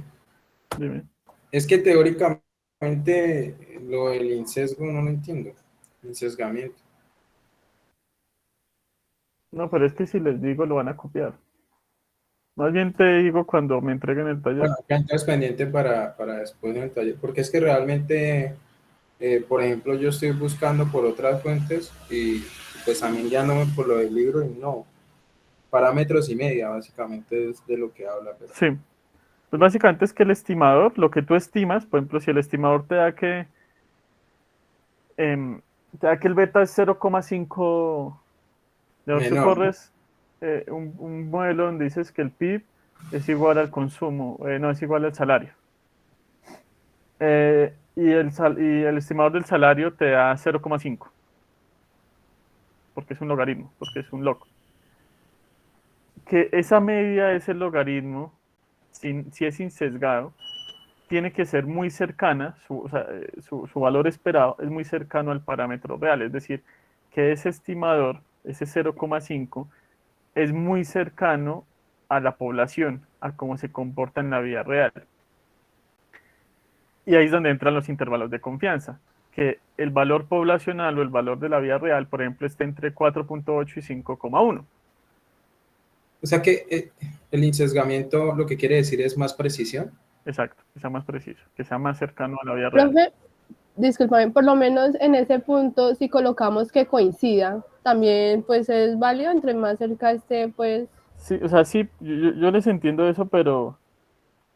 Dime. Es que teóricamente lo del insesgo no lo entiendo. Insesgamiento. No, pero es que si les digo lo van a copiar. Más bien te digo cuando me entreguen el taller. Bueno, acá entonces pendiente para después en el taller, porque es que realmente, por ejemplo, yo estoy buscando por otras fuentes y pues también guiándome por lo del libro y no, parámetros y media básicamente es de lo que habla, pero Sí. Pues básicamente es que el estimador, lo que tú estimas, por ejemplo, si el estimador te da que el beta es 0,5, digamos, tú menor, ¿no? corres un modelo donde dices que el PIB es igual al consumo, no es igual al salario. Y el estimador del salario te da 0,5, porque es un logaritmo, porque es un log. que esa media, ese logaritmo, si es insesgado, tiene que ser muy cercana, su valor esperado es muy cercano al parámetro real, es decir, que ese estimador, ese 0,5, es muy cercano a la población, a cómo se comporta en la vida real. Y ahí es donde entran los intervalos de confianza, que el valor poblacional o el valor de la vida real, por ejemplo, está entre 4,8 y 5,1. O sea que el insesgamiento lo que quiere decir es más precisión. Exacto, que sea más preciso, que sea más cercano a la vida real. Profe, discúlpame, por lo menos en ese punto, si colocamos que coincida, también pues es válido, entre más cerca esté, pues... Sí, o sea, sí, yo les entiendo eso, pero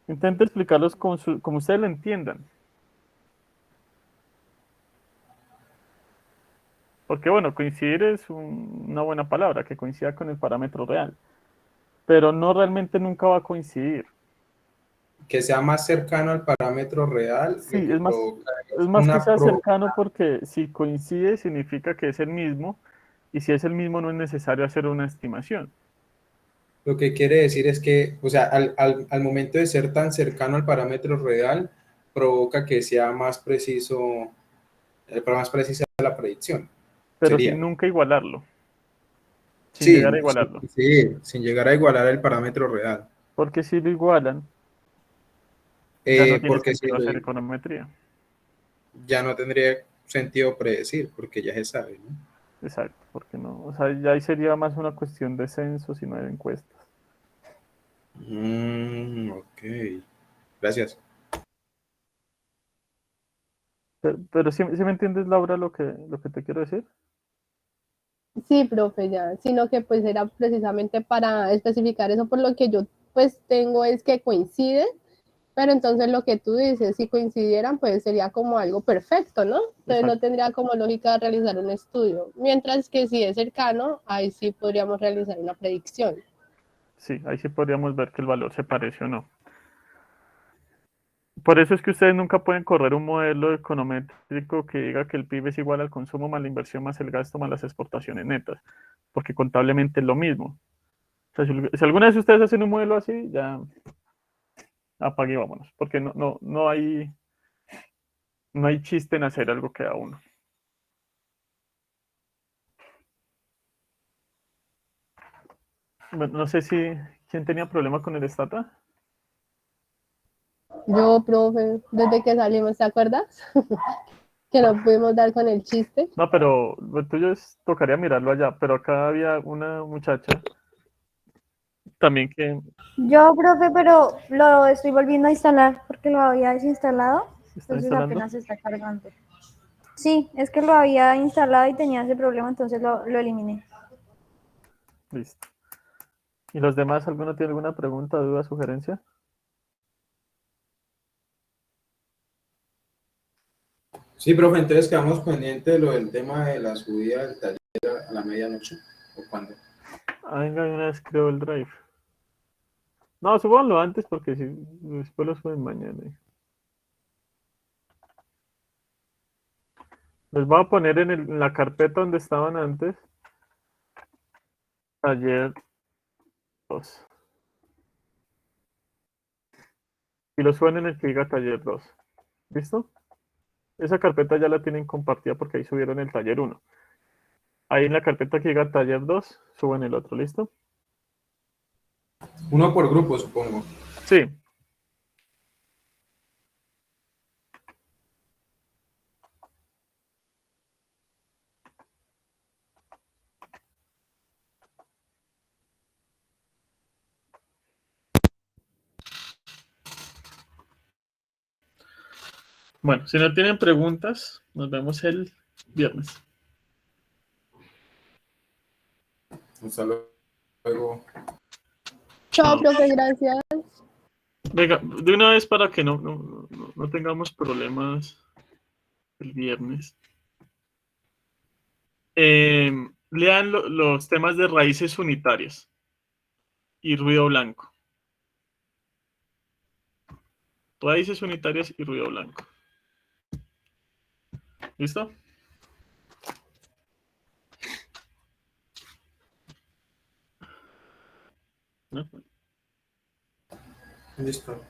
intento explicarlos como ustedes lo entiendan. Porque bueno, coincidir es una buena palabra, que coincida con el parámetro real, pero no realmente nunca va a coincidir. Que sea más cercano al parámetro real, Sí, lo que provoca es es más que sea cercano porque si coincide significa que es el mismo, y si es el mismo no es necesario hacer una estimación. lo que quiere decir es que, o sea, al momento de ser tan cercano al parámetro real, provoca que sea más preciso, más precisa la predicción. Pero sin Sería. nunca igualarlo, sin llegar a Sí, igualarlo. sí, sin llegar a igualar el parámetro real. Porque si lo igualan, ya no tiene Porque si sentido hacer econometría. ya no tendría sentido predecir, porque ya se sabe, ¿no? Exacto, porque no, o sea, ya ahí sería más una cuestión de censos y no de encuestas. Ok, gracias. Pero ¿sí me entiendes, Laura, lo que te quiero decir? Sí, profe, ya, sino que pues era precisamente para especificar eso, por lo que yo pues tengo es que coincide, pero entonces lo que tú dices, si coincidieran, pues sería como algo perfecto, ¿no? Entonces no Exacto. tendría como lógica realizar un estudio, mientras que si es cercano, ahí sí podríamos realizar una predicción. Sí, ahí sí podríamos ver que el valor se parece o no. Por eso es que ustedes nunca pueden correr un modelo econométrico que diga que el PIB es igual al consumo más la inversión más el gasto más las exportaciones netas, porque contablemente es lo mismo. O sea, si alguna vez ustedes hacen un modelo así, ya apague y vámonos, porque no hay chiste en hacer algo que da uno. Bueno, no sé si quién tenía problema con el Stata. Yo, profe, desde que salimos, ¿te acuerdas? Que no pudimos dar con el chiste. No, pero lo tuyo tocaría mirarlo allá, pero acá había una muchacha también que Yo, profe, pero lo estoy volviendo a instalar porque lo había desinstalado, está entonces instalando. apenas se está cargando. Sí, es que lo había instalado y tenía ese problema, entonces lo eliminé. Listo. ¿Y los demás, alguno tiene alguna pregunta, duda, sugerencia? Sí, profe, entonces quedamos pendientes de lo del tema de la subida del taller a la medianoche, ¿o cuándo? Ah, venga, de una vez creo el drive. No, súbanlo antes porque si después lo suben mañana. Les voy a poner en la carpeta donde estaban antes, taller 2. Y lo suben en el que diga taller 2. ¿Listo? Esa carpeta ya la tienen compartida porque ahí subieron el taller 1. Ahí en la carpeta que diga taller 2, suben el otro, ¿listo? Uno por grupo, supongo. Sí. Bueno, si no tienen preguntas, nos vemos el viernes. Hasta luego. Chao, Chao. profe, gracias. Venga, de una vez para que no tengamos problemas el viernes. Lean los temas de raíces unitarias y ruido blanco. Raíces unitarias y ruido blanco. ¿Listo? ¿no? Listo.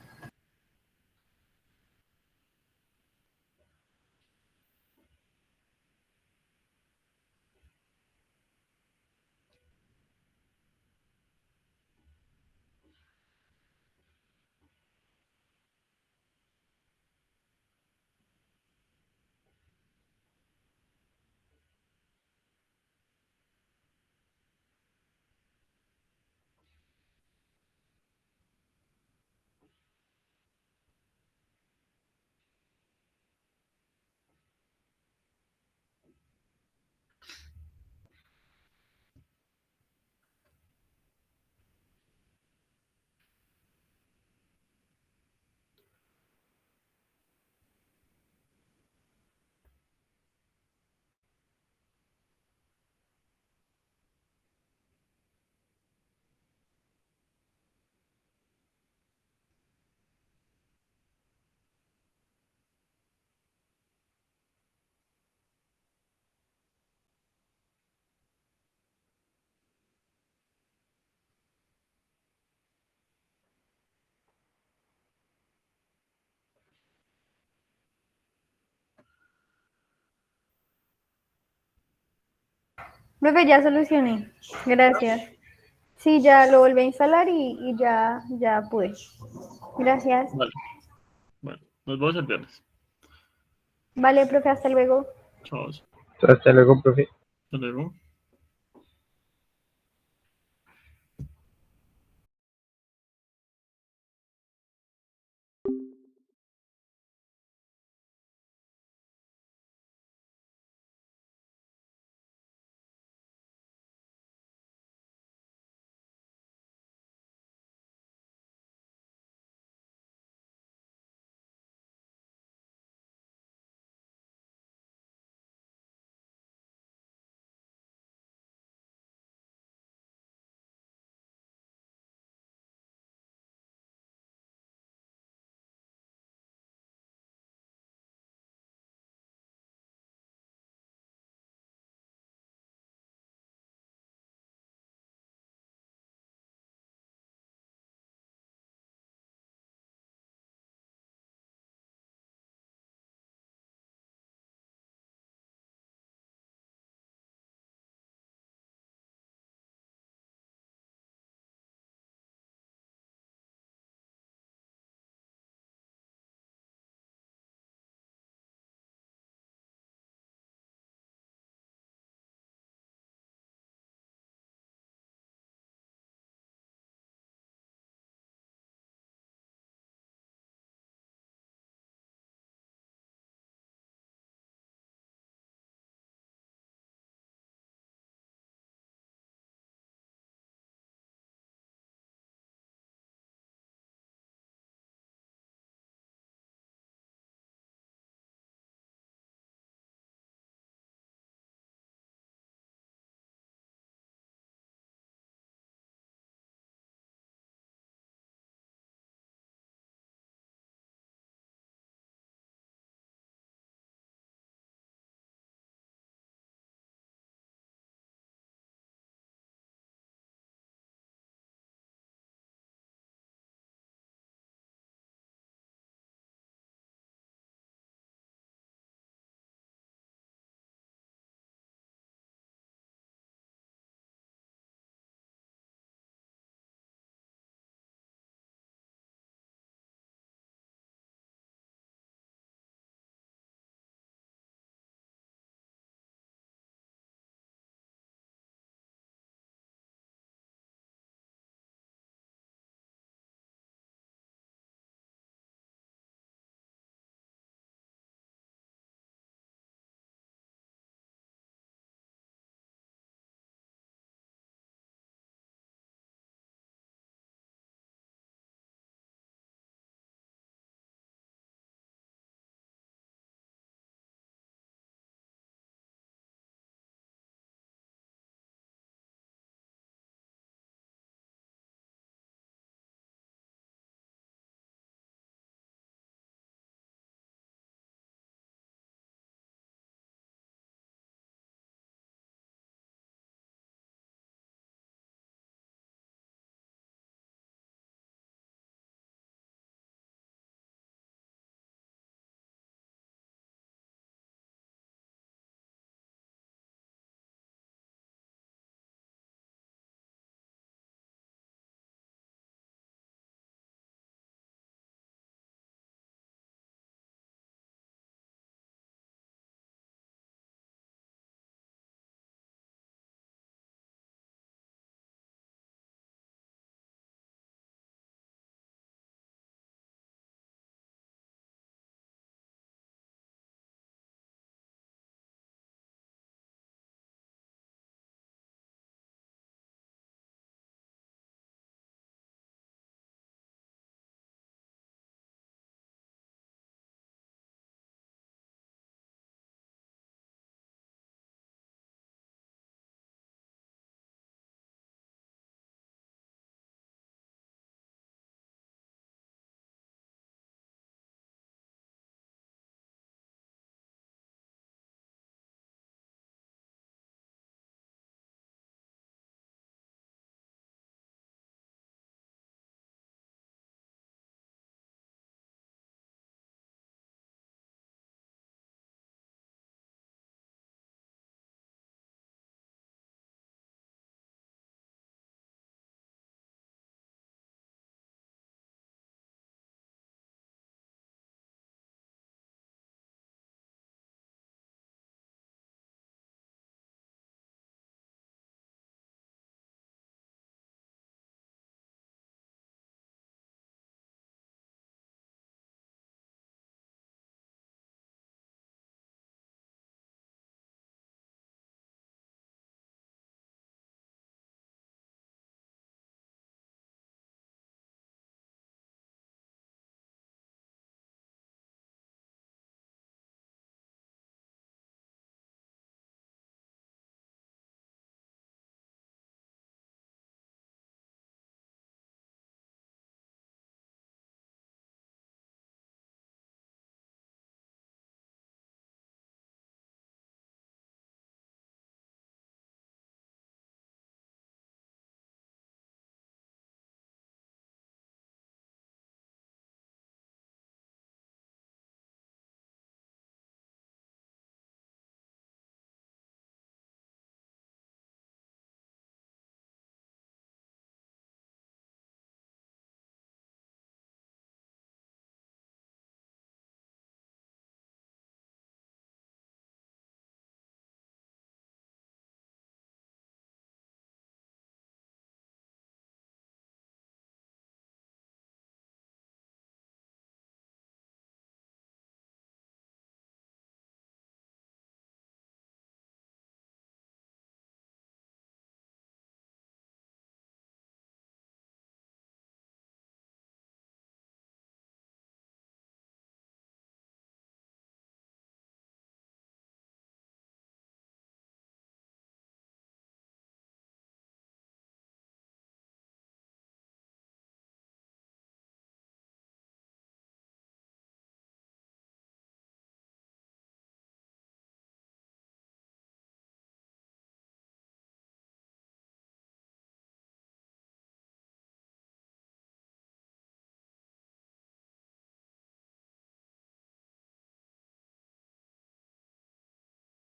Profe, ya solucioné. Gracias. Sí, ya lo volví a instalar y ya pude. Gracias. Vale. Bueno, nos vemos el viernes. Vale, profe, hasta luego. Chao. Hasta luego, profe. Hasta luego.